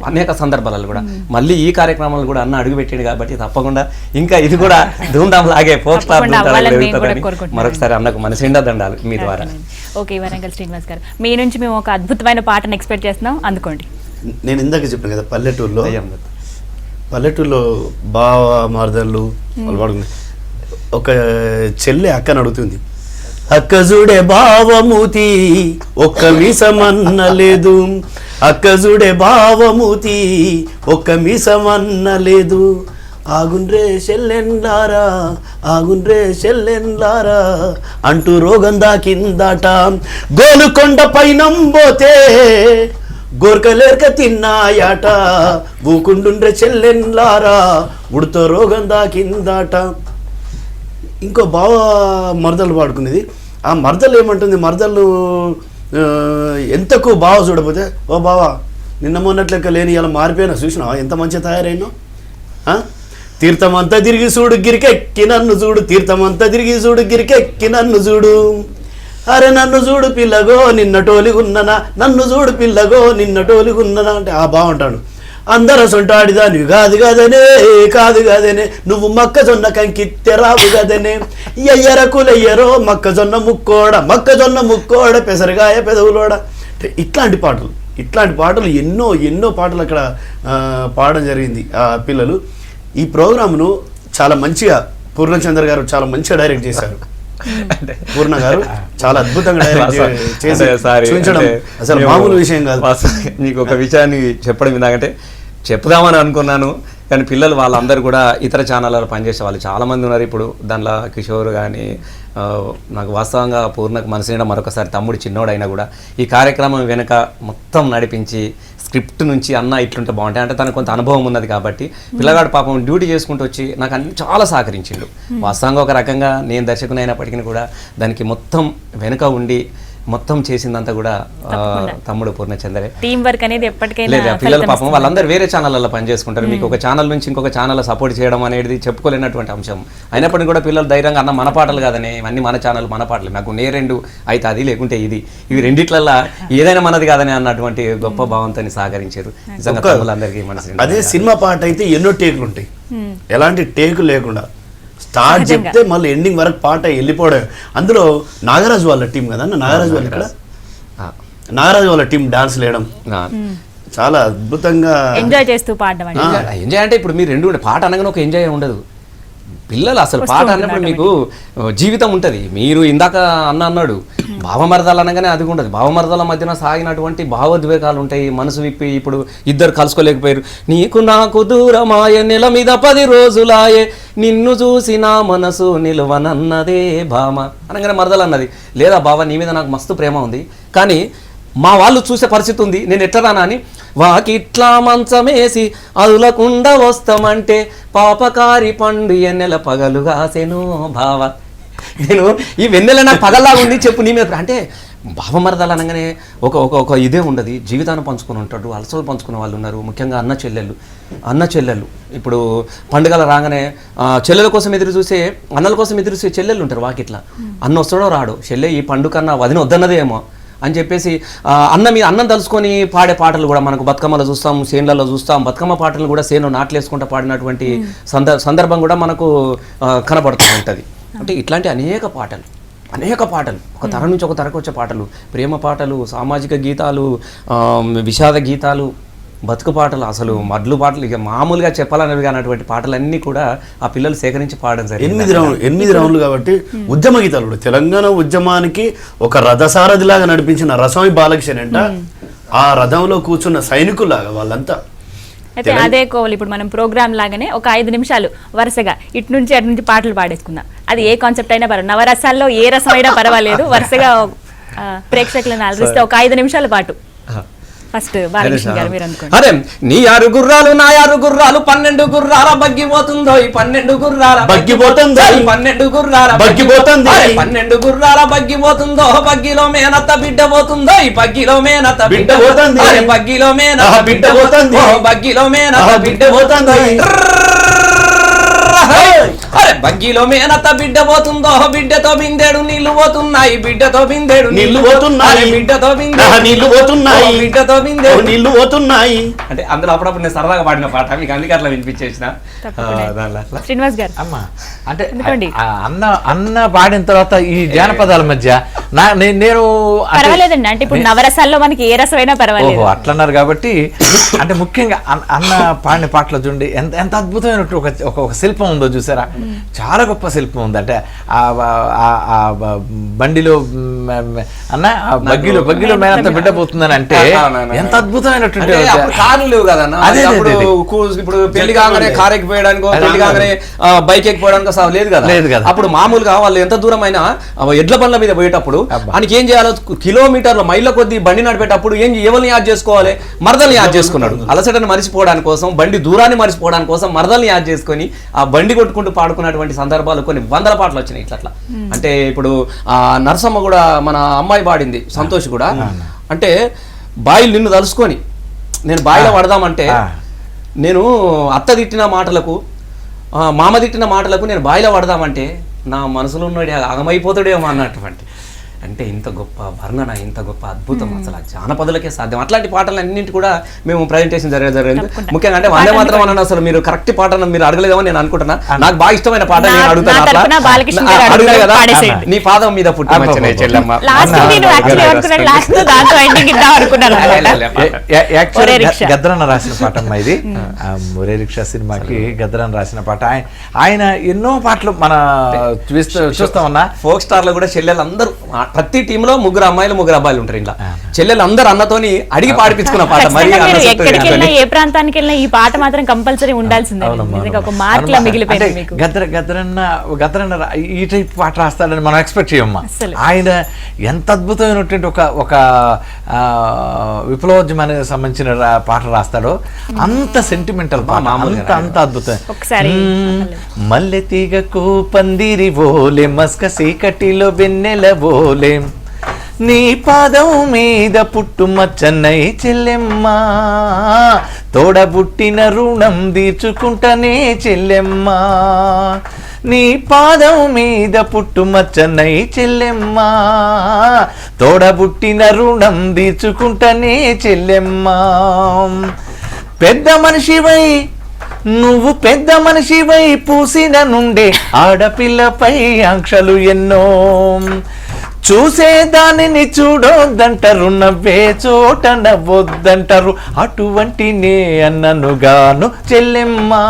అనేక సందర్భాలలో కూడా మళ్ళీ ఈ కార్యక్రమాలు కూడా అన్న అడుగుపెట్టిండు. కాబట్టి తప్పకుండా ఇంకా ఇది కూడా ధూమ్ధామ్ లాగే ఫోక్ స్టార్ మరొకసారి అన్నకు మనసు నిండా దండాలు మీ ద్వారా. ఓకే, వరంగల్ శ్రీనివాస్ గారు, మీ నుంచి మేము ఒక అద్భుతమైన పాటను ఎక్స్పెక్ట్ చేస్తున్నాం, అందుకోండి. నేను ఇందాక చెప్పాను కదా, పల్లెటూరులో బావ మరదళ్ళు వాళ్ళు పడుకునే ఒక చెల్లె అక్కని అడుగుతుంది, అక్క చూడే బావమూతి ఒక్క మీసమన్న లేదు, అక్క చూడే బావమూతి ఒక్క మీసమన్న లేదు, ఆగుండ్రే చెల్లెన్లారా ఆగుండ్రే చెల్లెన్లారా అంటూ రోగం దాకిందాట, గోలుకొండ పైనంబోతే గోర్కలేర్క తిన్నాయాట, ఊకుండుండ్రే చెల్లెన్లారా ఉడుతో రోగం దాకిందాట. ఇంకో బావ మరదలు పాడుకునేది. ఆ మరదలు ఏమంటుంది, మరదలు ఎంతకు బావ చూడకపోతే, ఓ బావా నిన్న మొన్నట్లెక్క లేని ఇలా మారిపోయినా చూసినా ఎంత మంచిగా తయారైనా, తీర్థమంతా తిరిగి చూడు గిరికెక్కి నన్ను చూడు, తీర్థమంతా తిరిగి చూడు గిరికెక్కి నన్ను చూడు, అరే నన్ను చూడు పిల్లగో నిన్న టోలిగున్ననా, నన్ను చూడు పిల్లగో నిన్న టోలిగున్ననా అంటే ఆ బాగుంటాడు. అందరూ సొంటాడిదానివి కాదు కదనే కాదు కదనే, నువ్వు మొక్కజొన్న కంకిత్తె రావు కదనే, ఎయ్యరకులెయ్యరో మొక్కజొన్న ముక్కోడ పెసరగాయ పెదవులోడ. ఇట్లాంటి పాటలు ఎన్నో పాటలు అక్కడ పాడడం జరిగింది ఆ పిల్లలు. ఈ ప్రోగ్రామ్ను చాలా మంచిగా పూర్ణచంద్ర గారు చాలా మంచిగా డైరెక్ట్ చేశారు. పూర్ణ గారు చాలా అద్భుతంగా డైరెక్ట్ చేసి చూపించడం అసలు మామూలు విషయం కాదు. మీకు ఒక విషయాన్ని చెప్పడం ఇందాకంటే చెప్దామని అనుకున్నాను, కానీ పిల్లలు వాళ్ళందరూ కూడా ఇతర ఛానళ్ళలో పనిచేసే వాళ్ళు చాలామంది ఉన్నారు. ఇప్పుడు దానిలో కిషోర్ కానీ నాకు వాస్తవంగా పూర్ణకు మనసు నిండా మరొకసారి తమ్ముడు చిన్నోడైనా కూడా ఈ కార్యక్రమం వెనుక మొత్తం నడిపించి స్క్రిప్ట్ నుంచి అన్న ఇట్లుంటే బాగుంటాయి అంటే తనకు కొంత అనుభవం ఉన్నది కాబట్టి పిల్లగాడు పాపం డ్యూటీ చేసుకుంటూ వచ్చి నాకు అన్ని చాలా సహకరించిండు. వాస్తవంగా ఒక రకంగా నేను దర్శకుని అయినప్పటికీ కూడా దానికి మొత్తం వెనుక ఉండి మొత్తం చేసిందంతా కూడా తమ్ముడు పూర్ణచంద్రే. టీం వర్క్ అనేది ఎప్పటికైనా లేదా పిల్లలు పాపం వాళ్ళందరూ వేరే ఛానళ్ళలో పనిచేసుకుంటారు. మీకు ఒక ఛానల్ నుంచి ఇంకొక ఛానల్ సపోర్ట్ చేయడం అనేది చెప్పుకోలేనటువంటి అంశం. అయినప్పటికీ కూడా పిల్లలు ధైర్యంగా అన్న మన పాటలు కాదని ఇవన్నీ మన ఛానల్ మన పాటలు, నాకు నేరెండు అయితే అది లేకుంటే ఇది, ఇవి రెండిట్లల్లా ఏదైనా మనది కాదని అన్నటువంటి గొప్ప భావంతో సహకరించారు. నిజంగా తమ్ములందరికీ మనసు. అదే సినిమా పాట అయితే ఎన్నో టేకులు ఉంటాయి, ఎలాంటి టేకులు లేకుండా స్టార్ట్ చెప్తే మళ్ళీ ఎండింగ్ వరకు పాట వెళ్ళిపోవడం. అందులో నాగరాజు వాళ్ళ టీం కదా, నాగరాజు వాళ్ళు ఇక్కడ నాగరాజు వాళ్ళ టీం డాన్స్ వేయడం చాలా అద్భుతంగా ఎంజాయ్ చేస్తూ పాడడం. ఎంజాయ్ అంటే ఇప్పుడు మీరు రెండు పాట అనగానే ఒక ఎంజాయ్ ఉండదు. పిల్లలు అసలు పాట అన్నప్పుడు మీకు జీవితం ఉంటుంది. మీరు ఇందాక అన్నాడు భావమరదాలు అనగానే అది ఉండదు. భావమరదాల మధ్యన సాగినటువంటి భావోద్వేగాలు ఉంటాయి. మనసు విప్పి ఇప్పుడు ఇద్దరు కలుసుకోలేకపోయారు. నీకు నాకు దూరమాయే నెల మీద 10 రోజులాయే నిన్ను చూసి నా మనసు నిలువనన్నదే భామ అనగానే మరదలు అన్నది, లేదా బావ నీ మీద నాకు మస్తు ప్రేమ ఉంది కానీ మా వాళ్ళు చూసే పరిస్థితి ఉంది, నేను ఎట్లరానా అని వాకిట్లా మంచమేసి అదులకుండా వస్తామంటే పాపకారి పండు ఎన్నెల పగలుగాసెను భావ. నేను ఈ వెన్నెల నాకు పగల్లాగా ఉంది చెప్పు నీ మీద అంటే భావమరదాలు అనగానే ఒక ఇదే ఉండదు. జీవితాన్ని పంచుకొని ఉంటాడు, అలసలు పంచుకునే వాళ్ళు ఉన్నారు. ముఖ్యంగా అన్న చెల్లెళ్ళు ఇప్పుడు పండుగలు రాగానే చెల్లెల కోసం ఎదురు చూసే అన్నల కోసం ఎదురు చూసే చెల్లెళ్ళు ఉంటారు. వాకిట్లా అన్న వస్తాడో రాడో, చెల్లె ఈ పండుగ కన్నా వదిన వద్దన్నదేమో అని చెప్పేసి అన్నం తలుసుకొని పాడే పాటలు కూడా మనకు బతుకమ్మలో చూస్తాం, సేన్లలో చూస్తాం. బతుకమ్మ పాటలు కూడా సేను నాట్లేసుకుంటూ పాడినటువంటి సందర్భం కూడా మనకు కనబడుతూ ఉంటుంది. అంటే ఇట్లాంటి అనేక పాటలు ఒక తరం నుంచి ఒక తరకు వచ్చే పాటలు, ప్రేమ పాటలు, సామాజిక గీతాలు, విషాద గీతాలు, బతుకు పాటలు, అసలు మడ్లు పాటలు, ఇక మామూలుగా చెప్పాలనేవి కానటువంటి పాటలన్నీ కూడా ఆ పిల్లలు సేకరించి పాడడం జరిగింది. 8 రౌండ్లు కాబట్టి ఉద్యమ గీతాలు కూడా తెలంగాణ ఉద్యమానికి ఒక రథసారథిలాగా నడిపించిన రసమి బాలకిషన్ అంట. ఆ రథంలో కూర్చున్న సైనికులాగా వాళ్ళంతా. అయితే అదే కోవలు ఇప్పుడు మనం ప్రోగ్రామ్ లాగానే ఒక 5 నిమిషాలు వరుసగా ఇటు నుంచి అటు నుంచి పాటలు పాడేసుకుందాం. అది ఏ కాన్సెప్ట్ అయినా పర్వాలేదు, నవరసాల్లో ఏ రసం అయినా పర్వాలేదు. వరుసగా ప్రేక్షకులను అలరిస్తే ఒక 5 నిమిషాల పాటు. ఫస్ట్ బాలకృష్ణ గారు మీరు అనుకోండి. అరే నీ 6 గుర్రాలు నా 6 గుర్రాలు 12 గుర్రాల బగ్గిపోతుందో 12 గుర్రాల బగ్గిపోతుందో 12 గుర్రాల బగ్గిపోతుంది 12 గుర్రాల బగ్గిపోతుందో బగ్గిలో మేనత్త బిడ్డ పోతుందో ఈ బగ్గిలో మేనత్త బిడ్డ పోతుంది బగ్గిలో మేనత్త బిడ్డ పోతుంది బగ్గిలో మేనత్త బిడ్డ పోతుంది బగ్గిలో మేనత్త బిడ్డ పోతుందో బిడ్డతో బిందెడు నీళ్లు పోతున్నాయి బిడ్డతో బిందెడు నీళ్లు పోతున్నాయి బిడ్డతో నీళ్లు పోతున్నాయి బిడ్డతో బిందెడు నీళ్లు పోతున్నాయి అంటే అందులో అప్పుడప్పుడు నేను సరదాగా పాడిన పాట మీకు అందుకే అట్లా వినిపించేసిన శ్రీనివాస్ గారు అమ్మా అంటే ఎందుకండి? అన్న పాడిన తర్వాత ఈ జానపదాల మధ్య నేను పర్వాలేదండి, అంటే ఇప్పుడు నవరసాల్లో మనకి ఏ రసమైనా పర్వాలేదు. అట్లన్నారు కాబట్టి అంటే ముఖ్యంగా అన్న పాడిన పాటలు చూడండి ఎంత ఎంత అద్భుతమైన ఒక శిల్పం ఉందో చూసారా, చాలా గొప్ప శిల్పం ఉంది. అంటే ఆ బండిలో అన్న బగ్గిలో మేనంత బిడ్డ పోతుందని అంటే ఎంత అద్భుతమైనటువంటి కార్లు లేవు కదా ఇప్పుడు పెళ్లి కాగానే కార్ ఎక్కిపోయడానికి పెళ్లి కాగానే బైక్ ఎక్కిపోవడానికి అసలు లేదు కదా. అప్పుడు మామూలుగా వాళ్ళు ఎంత దూరం అయినా ఎడ్ల బండ్ల మీద పోయేటప్పుడు ఆయనకి ఏం చేయాలో కిలోమీటర్ల మైళ్ళ కొద్ది బండి నడిపేటప్పుడు ఎవరిని యాడ్ చేసుకోవాలి, మరదల్ని యాడ్ చేసుకున్నాడు. అలసటని మరిచిపోవడానికి కోసం, బండి దూరాన్ని మరిచిపోవడానికి కోసం మరదల్ని యాడ్ చేసుకొని ఆ బండి కొట్టుకుంటూ పాడుకున్నటువంటి సందర్భాలు కొన్ని వందల పాటలు వచ్చినాయి ఇట్లా. అంటే ఇప్పుడు నరసమ్మ కూడా మన అమ్మాయి పాడింది, సంతోష్ కూడా. అంటే బాయిలు నిన్ను తలుసుకొని నేను బాయిలో పడదామంటే నేను అత్త తిట్టిన మాటలకు మామ తిట్టిన మాటలకు నేను బాయిలో పడదామంటే నా మనసులో ఉన్నాడు ఆగమైపోతాడేమో అన్నటువంటి. అంటే ఇంత గొప్ప వర్ణన, ఇంత గొప్ప అద్భుతం అసలు జానపదులకే సాధ్యం. అట్లాంటి పాటలు అన్నింటి కూడా మేము ప్రజెంటేషన్ జరిగింది. ముఖ్యంగా అంటే వందే మాత్రం అన్న అసలు మీరు కరెక్ట్ పాటను మీరు అడగలేదేమో నేను అనుకుంటున్నా. నాకు బాగా ఇష్టమైన పాట నేను అడుగుతాను కదా, నీ పాదం మీద పుట్టి వచ్చిన చెల్లెమ్మ. గద్రన్న రాసిన పాట అమ్మా ఇది. ఒరే రిక్షా సినిమాకి గద్రన్న రాసిన పాట. ఆయన ఎన్నో పాటలు మన చూస్తామన్నా. ఫోక్ స్టార్ లో కూడా చెల్లెలు అందరూ ప్రతి టీమ్ లో 3 అమ్మాయిలు 3 అబ్బాయిలు ఉంటారు. ఇలా చెల్లెలు అందరూ అన్నతోని అడిగి పాడిపించుకున్న పాట. మరి ఎక్కడికి వెళ్ళినా ఏ ప్రాంతానికి వెళ్ళినా ఈ పాట మాత్రం కంపల్సరీ ఉండాల్సిందే. ఒక మార్క్ లా మిగిలిపోయింది మీకు. గద్రన్న ఈ టైప్ పాట రాస్తాడని మనం ఎక్స్పెక్ట్ చేయమ్మా. ఆయన ఎంత అద్భుతమైనటువంటి ఒక విప్లవోద్యమానికి సంబంధించిన పాట రాస్తాడో అంత సెంటిమెంటల్ పాట, అంత అద్భుతం. మల్లె తీగకు పందిరి ఓలే మస్క సీకటిలో వెన్నెల ఓలే నీ పాదం మీద పుట్టుమచ్చన్నై చెల్లెమ్మా తోడబుట్టిన రుణం తీర్చుకుంటనే చెల్లెమ్మా నీ పాదం మీద పుట్టుమచ్చన్నై చెల్లెమ్మా తోడబుట్టిన రుణం తీర్చుకుంటనే చెల్లెమ్మా పెద్ద మనిషివై నువ్వు పెద్ద మనిషివై పూసిన నుండే ఆడపిల్లపై ఆంక్షలు ఎన్నో చూసే దానిని చూడొద్దంటారు, నవ్వే చోట నవ్వొద్దంటారు. అటువంటి నే అన్ననుగాను చెల్లెమ్మా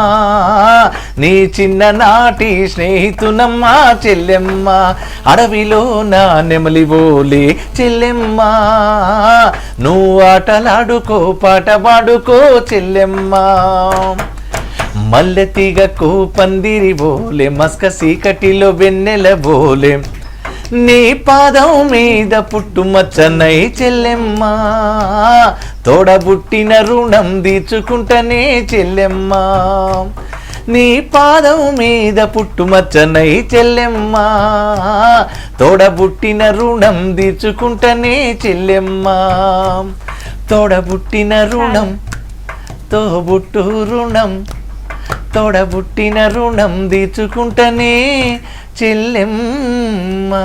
నీ చిన్ననాటి స్నేహితునమ్మా చెల్లెమ్మా అడవిలో నా నెమలివోలే చెల్లెమ్మా నువ్వు ఆటలాడుకో పాట పాడుకో చెల్లెమ్మా మల్లె తీగకు పందిరి బోలే మస్క సీకటిలో వెన్నెల బోలే నీ పాదం మీద పుట్టుమచ్చనై చెల్లెమ్మా తోడబుట్టిన రుణం తీర్చుకుంటనే చెల్లెమ్మా నీ పాదం మీద పుట్టుమచ్చనై చెల్లెమ్మా తోడబుట్టిన రుణం తీర్చుకుంటనే చెల్లెమ్మా తోడబుట్టిన రుణం తోబుట్టు రుణం తోడబుట్టిన రుణం తీర్చుకుంటనే చెల్లెమ్మా.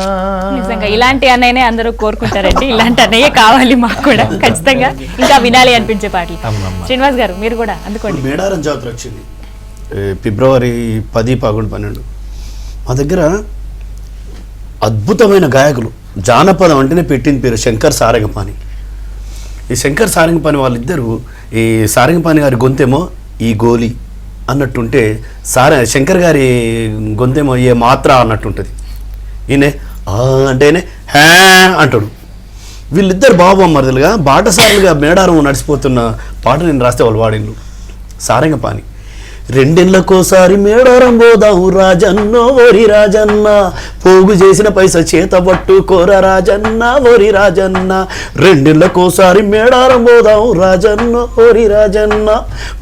నిజంగా ఇలాంటి అన్నయ్యనే అందరూ కోరుకుంటారండి. ఇలాంటి అన్నయ్య కావాలి మాకు కూడా ఖచ్చితంగా. ఇంకా వినాలి అనిపించే పాటలు. శ్రీనివాస్ గారు మీరు కూడా అందుకోండి. మేడారం జాతర వచ్చింది ఫిబ్రవరి 10, 11, 12. మా దగ్గర అద్భుతమైన గాయకులు, జానపదం అంటేనే పెట్టిన పేరు శంకర్ సారంగపాణి. ఈ శంకర్ సారంగపాణి వాళ్ళిద్దరూ, ఈ సారంగపాణి గారి గొంతేమో ఈ గోలి అన్నట్టుంటే శంకర్ గారి గొంతేమో ఏ మాత్ర అన్నట్టుంటుంది. ఈయన అంటేనే హ్యా అంటాడు. వీళ్ళిద్దరు బాబు అమ్మరులుగా బాటసారులుగా మేడారం నడిచిపోతున్న పాట నేను రాస్తే వాళ్ళు వాడిండ్రు. సారంగపాణి రెండేళ్లకోసారి మేడారం పోదాం రాజన్న ఓరి రాజన్న పోగు చేసిన పైస చేత పట్టుకోర రాజన్న ఓరి రాజన్న రెండేళ్లకోసారి మేడారం పోదాం రాజన్న ఓరి రాజన్న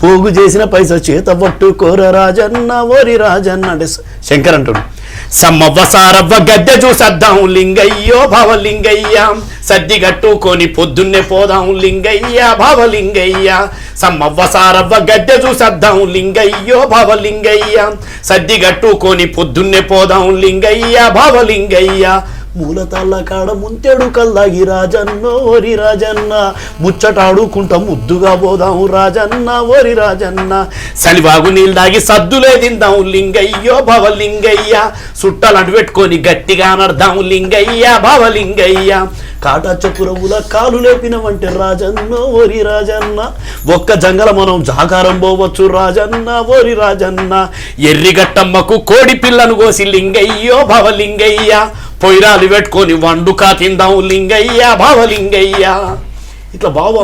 పోగు చేసిన పైస చేత పట్టుకోర రాజన్న ఓరి రాజన్న అంటే శంకర్ అంటాడు. సమ్మవ్వ సారవ్వ గద్దె చూసద్దాం లింగయ్యో భావలింగయ్య, సద్ది గట్టుకొని పొద్దున్నే పోదాం లింగయ్య భావలింగయ్య. సమ్మవ్వ సారవ్వ గద్దె చూసద్దాం లింగయ్యో భావలింగయ్య, సద్ది గట్టుకొని పొద్దున్నే పోదాం లింగయ్య భావలింగయ్య. మూలతాళ్ళ కాడ ముంతెడు కల్లాగి రాజన్న ఓరి రాజన్న, ముచ్చటాడుకుంటా ముద్దుగా పోదాం రాజన్న ఓరి రాజన్న. సలివాగు నీళ్ళు దాగి సద్దులే తిందాం లింగయ్యో భవలింగయ్య, సుట్టలంటు పెట్టుకొని గట్టిగా నడదాం లింగయ్య భవలింగయ్య. కాటా చపురవుల కాలు లేపినవంటే రాజన్న ఓరి రాజన్న, ఒక్క జంగల మనం జాగారం పోవచ్చు రాజన్న ఓరి రాజన్న. ఎర్రిగట్టమ్మకు కోడి పిల్లను కోసి లింగయ్యో భవలింగయ్య, పొయ్యిరాలు పెట్టుకొని వండుకా తిందాం లింగయ్య భావలింగయ్య. ఇట్లా బాబా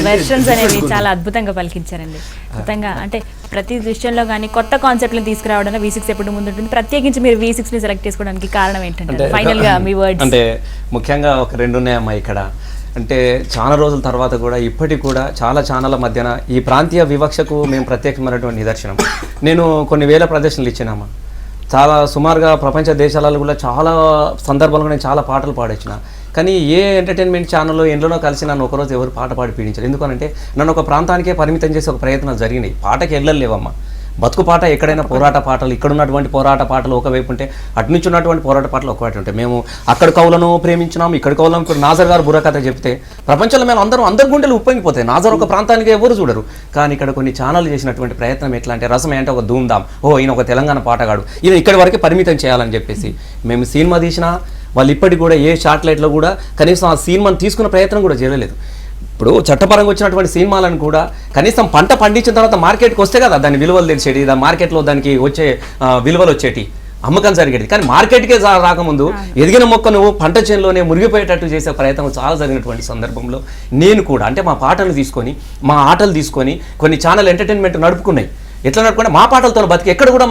వెర్షన్స్ అనేవి చాలా అద్భుతంగా పలికించారండి. అద్భుతంగా అంటే ప్రతి విషయంలో కానీ కొత్త కాన్సెప్ట్లను తీసుకురావడానికి V6 ఎప్పుడు ముందు ఉంటుంది. ప్రత్యేకించి మీరు V6 ని సెలెక్ట్ చేసుకోవడానికి కారణం ఏంటంటే ఫైనల్ గా మీ వర్డ్స్? అంటే ముఖ్యంగా ఒక 2 ఉన్నాయమ్మా ఇక్కడ. అంటే చాలా రోజుల తర్వాత కూడా ఇప్పటికి కూడా చాలా ఛానళ్ళ మధ్యన ఈ ప్రాంతీయ వివక్షకు మేము ప్రత్యేకమైనటువంటి నిదర్శనం. నేను కొన్ని వేల ప్రదర్శనలు ఇచ్చానమ్మా. చాలా సుమారుగా ప్రపంచ దేశాలలో కూడా చాలా సందర్భాల్లో నేను చాలా పాటలు పాడొచ్చిన. కానీ ఏ ఎంటర్టైన్మెంట్ ఛానల్లో ఎందులోనో కలిసి నన్ను ఒకరోజు ఎవరు పాట పాడి పీడించారు. ఎందుకనంటే నన్ను ఒక ప్రాంతానికే పరిమితం చేసే ఒక ప్రయత్నాలు జరిగినాయి. పాటకి వెళ్ళలేవమ్మా. బతుకు పాట ఎక్కడైనా పోరాట పాటలు, ఇక్కడ ఉన్నటువంటి పోరాట పాటలు ఒకవైపు ఉంటే అటు నుంచి ఉన్నటువంటి పోరాట పాటలు ఒకవైపు ఉంటాయి. మేము అక్కడ కవులను ప్రేమించినాం, ఇక్కడ కవులను. ఇప్పుడు నాజర్ గారు బుర్రకథ చెప్తే ప్రపంచంలో మేము అందరి గుండెలు ఉప్పొంగిపోతాయి. నాజర్ ఒక ప్రాంతానికి ఎవరు చూడరు. కానీ ఇక్కడ కొన్ని ఛానల్ చేసినటువంటి ప్రయత్నం ఎట్లా అంటే రసమే అంటే ఒక ధూమ్ధామ్, ఈయన ఒక తెలంగాణ పాటగాడు, ఈయన ఇక్కడి వరకు పరిమితం చేయాలని చెప్పేసి మేము సినిమా తీసినా వాళ్ళు ఇప్పటికి కూడా ఏ శాటిలైట్లో కూడా కనీసం ఆ సినిమాని తీసుకున్న ప్రయత్నం కూడా చేయలేదు. ఇప్పుడు చట్టపరంగా వచ్చినటువంటి సినిమాలను కూడా కనీసం పంట పండించిన తర్వాత మార్కెట్కి వస్తే కదా దాని విలువలు తెలిసేటి, దాని మార్కెట్లో దానికి వచ్చే విలువలు వచ్చేటి, అమ్మకం జరిగేది. కానీ మార్కెట్కే రాకముందు ఎదిగిన మొక్క నువ్వు పంట చేనులోనే మురిగిపోయేటట్టు చేసే ప్రయత్నం చాలా జరిగినటువంటి సందర్భంలో నేను కూడా అంటే మా పాటలు తీసుకొని మా ఆటలు తీసుకొని కొన్ని ఛానల్ ఎంటర్టైన్మెంట్ నడుపుకున్నాయి. ఎట్లా నడుపుకుంటే మా పాటలతో బతికి ఎక్కడ కూడా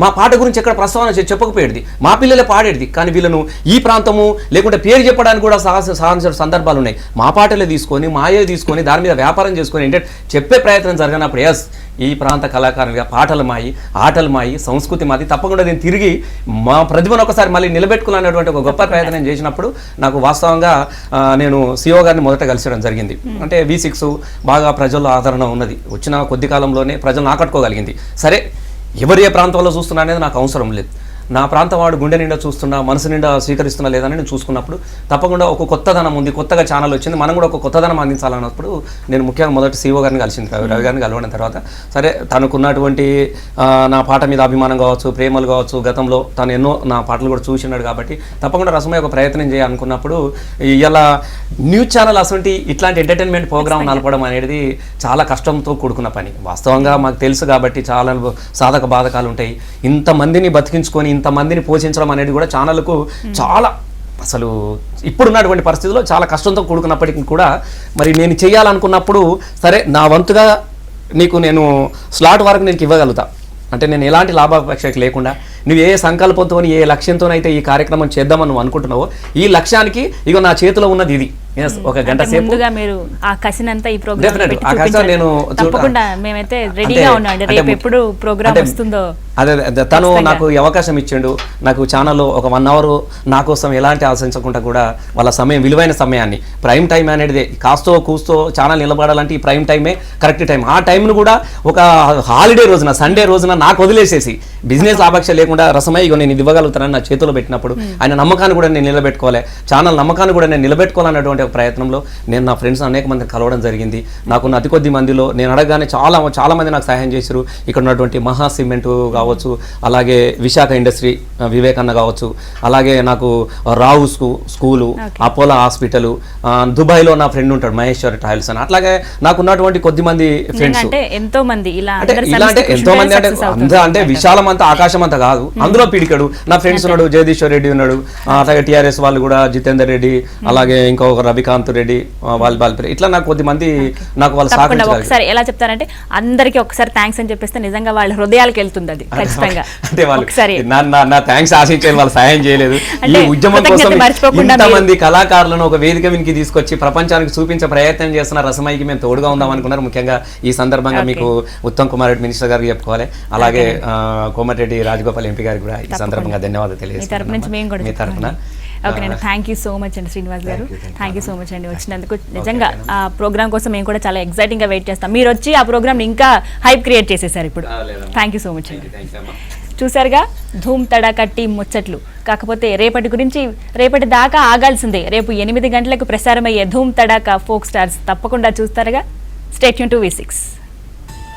మా పాట గురించి ఎక్కడ ప్రస్తావన చెప్పకపోయేది, మా పిల్లలే పాడేది. కానీ వీళ్ళను ఈ ప్రాంతము లేకుంటే పేరు చెప్పడానికి కూడా సాధించిన సందర్భాలు ఉన్నాయి. మా పాటలే తీసుకొని మాయే తీసుకొని దాని మీద వ్యాపారం చేసుకొని ఏంటంటే చెప్పే ప్రయత్నం జరిగినప్పుడు ఎస్ ఈ ప్రాంత కళాకారులుగా పాటలు మాయి, ఆటలు మాయి, సంస్కృతి మాది, తప్పకుండా నేను తిరిగి మా ప్రతిభను ఒకసారి మళ్ళీ నిలబెట్టుకోవాలనేటువంటి ఒక గొప్ప ప్రయత్నం చేసినప్పుడు నాకు వాస్తవంగా నేను CEO గారిని మొదట కలిసడం జరిగింది. అంటే V6 బాగా ప్రజల్లో ఆదరణ ఉన్నది, వచ్చిన కొద్ది కాలంలోనే ప్రజలను ఆకట్టుకోగలిగింది. సరే ఎవరు ఏ ప్రాంతంలో చూస్తున్నా అనేది నాకు అవసరం లేదు. నా ప్రాంతం వాడు గుండె నిండా చూస్తున్నా, మనసు నిండా స్వీకరిస్తున్నా లేదని నేను చూసుకున్నప్పుడు తప్పకుండా ఒక కొత్తదనం ఉంది, కొత్తగా ఛానల్ వచ్చింది, మనం కూడా ఒక కొత్తదనం అందించాలన్నప్పుడు నేను ముఖ్యంగా మొదటి CEO గారిని కలిసింది. రవి గారిని కలవడం తర్వాత సరే తనకున్నటువంటి నా పాట మీద అభిమానం కావచ్చు, ప్రేమలు కావచ్చు, గతంలో తను ఎన్నో నా పాటలు కూడా చూసినాడు కాబట్టి తప్పకుండా రసమయ్య ఒక ప్రయత్నం చేయాలనుకున్నప్పుడు ఇలా న్యూస్ ఛానల్ అసలు ఇట్లాంటి ఎంటర్టైన్మెంట్ ప్రోగ్రామ్ నడపడం అనేది చాలా కష్టంతో కూడుకున్న పని. వాస్తవంగా మాకు తెలుసు కాబట్టి చాలా సాధక బాధకాలు ఉంటాయి. ఇంతమందిని బతికించుకొని ఇంతమందిని పోషించడం అనేది కూడా ఛానల్కు చాలా అసలు ఇప్పుడున్నటువంటి పరిస్థితుల్లో చాలా కష్టంతో కూడుకున్నప్పటికీ కూడా మరి నేను చేయాలనుకున్నప్పుడు సరే నా వంతుగా నీకు నేను స్లాట్ వరకు నేను ఇవ్వగలుగుతా. అంటే నేను ఎలాంటి లాభాపేక్షకు లేకుండా నువ్వు ఏ సంకల్పంతో ఏ లక్ష్యంతోనైతే ఈ కార్యక్రమం చేద్దామని నువ్వు అనుకుంటున్నావో ఈ లక్ష్యానికి ఇగో నా చేతిలో ఉన్నది ఇది. ఒక గంట సేపు మీరు ఆ కసినంతా ఈ ప్రోగ్రామ్ నేను తప్పకుండా మేమైతే రెడీగా ఉన్నాం. రేపు ఎప్పుడు ప్రోగ్రామ్ వస్తుందో అదే తను నాకు ఈ అవకాశం ఇచ్చిండు. నాకు ఛానల్లో ఒక 1 అవర్ నా కోసం ఎలాంటి ఆశించకుండా కూడా వాళ్ళ సమయం, విలువైన సమయాన్ని, ప్రైమ్ టైం అనేది కాస్తో కూస్తో ఛానల్ నిలబడాలంటే ఈ ప్రైమ్ టైమే కరెక్ట్ టైం. ఆ టైంను కూడా ఒక హాలిడే రోజున, సండే రోజున నాకు వదిలేసేసి బిజినెస్ లాభాక్ష లేకుండా రసమై ఇగో నేను ఇది ఇవ్వగలుగుతానని నా చేతిలో పెట్టినప్పుడు ఆయన నమ్మకాన్ని కూడా నేను నిలబెట్టుకోవాలి, ఛానల్ నమ్మకాన్ని కూడా నేను నిలబెట్టుకోవాలన్నటువంటి ఒక ప్రయత్నంలో నేను నా ఫ్రెండ్స్ అనేక మందిని కలవడం జరిగింది. నాకున్న అతి కొద్ది మందిలో నేను అడగగానే చాలా మంది నాకు సహాయం చేశారు. ఇక్కడ ఉన్నటువంటి మహా సిమెంట్ కావచ్చు, అలాగే విశాఖ ఇండస్ట్రీ వివేకన్న కావచ్చు, అలాగే నాకు రావు స్కూలు, అపోలో హాస్పిటల్, దుబాయ్లో నా ఫ్రెండ్ ఉంటాడు మహేశ్వర్ టైల్స్ అని. అట్లాగే నాకున్నటువంటి కొద్ది మంది ఫ్రెండ్స్ ఎంతో మంది అంటే ఎంతో మంది అంటే విశాలం అంతా ఆకాశం అంతా కాదు, అందులో పిడికడు నా ఫ్రెండ్స్ ఉన్నాడు, జగదీశ్వర్ రెడ్డి ఉన్నాడు, అలాగే TRS వాళ్ళు కూడా జితేందర్ రెడ్డి, అలాగే ఇంకొక రవికాంత్ రెడ్డి వాలీబాల్ ప్లేయర్, ఇట్లా నాకు కొద్దిమంది నాకు వాళ్ళు తప్పకుండా ఒకసారి ఎలా చెప్తారంటే అందరికీ ఒకసారి థ్యాంక్స్ అని చెప్పేస్తే నిజంగా వాళ్ళ హృదయాలకు వెళ్తుంది అది ఖచ్చితంగా. అంటే వాళ్ళు ఒకసారి నా థ్యాంక్స్ ఆశించారు, వాళ్ళు సహాయం చేయలేదు. ఈ ఉద్యమం కోసం ఇంతమంది కళాకారులను ఒక వేదిక వెనికి తీసుకొచ్చి ప్రపంచానికి చూపించే ప్రయత్నం చేస్తున్న రసమయ్యకి మేము తోడుగా ఉందాం అనుకున్నారు. ముఖ్యంగా ఈ సందర్భంగా మీకు ఉత్తమ్ కుమార్ రెడ్డి మినిస్టర్ గారికి చెప్పుకోవాలి, అలాగే కోమటిరెడ్డి రాజగోపాల్ ఎంపీ గారికి కూడా ఈ సందర్భంగా ధన్యవాదాలు తెలియజేస్తున్నాను మీ తరఫున. ఓకేనండి, థ్యాంక్ యూ సో మచ్ అండి శ్రీనివాస్ గారు, థ్యాంక్ యూ సో మచ్ అండి వచ్చినందుకు. నిజంగా ఆ ప్రోగ్రామ్ కోసం మేము కూడా చాలా ఎక్సైటింగ్గా వెయిట్ చేస్తాం. మీరు వచ్చి ఆ ప్రోగ్రామ్ ఇంకా హైప్ క్రియేట్ చేసేసారు ఇప్పుడు. థ్యాంక్ యూ సో మచ్ అండి. చూసారుగా ధూమ్ తడాకా టీం ముచ్చట్లు. కాకపోతే రేపటి దాకా ఆగాల్సిందే. రేపు 8 గంటలకు ప్రసారమయ్యే ధూమ్ తడాకా ఫోక్ స్టార్స్ తప్పకుండా చూస్తారుగా. Stay tune to V6.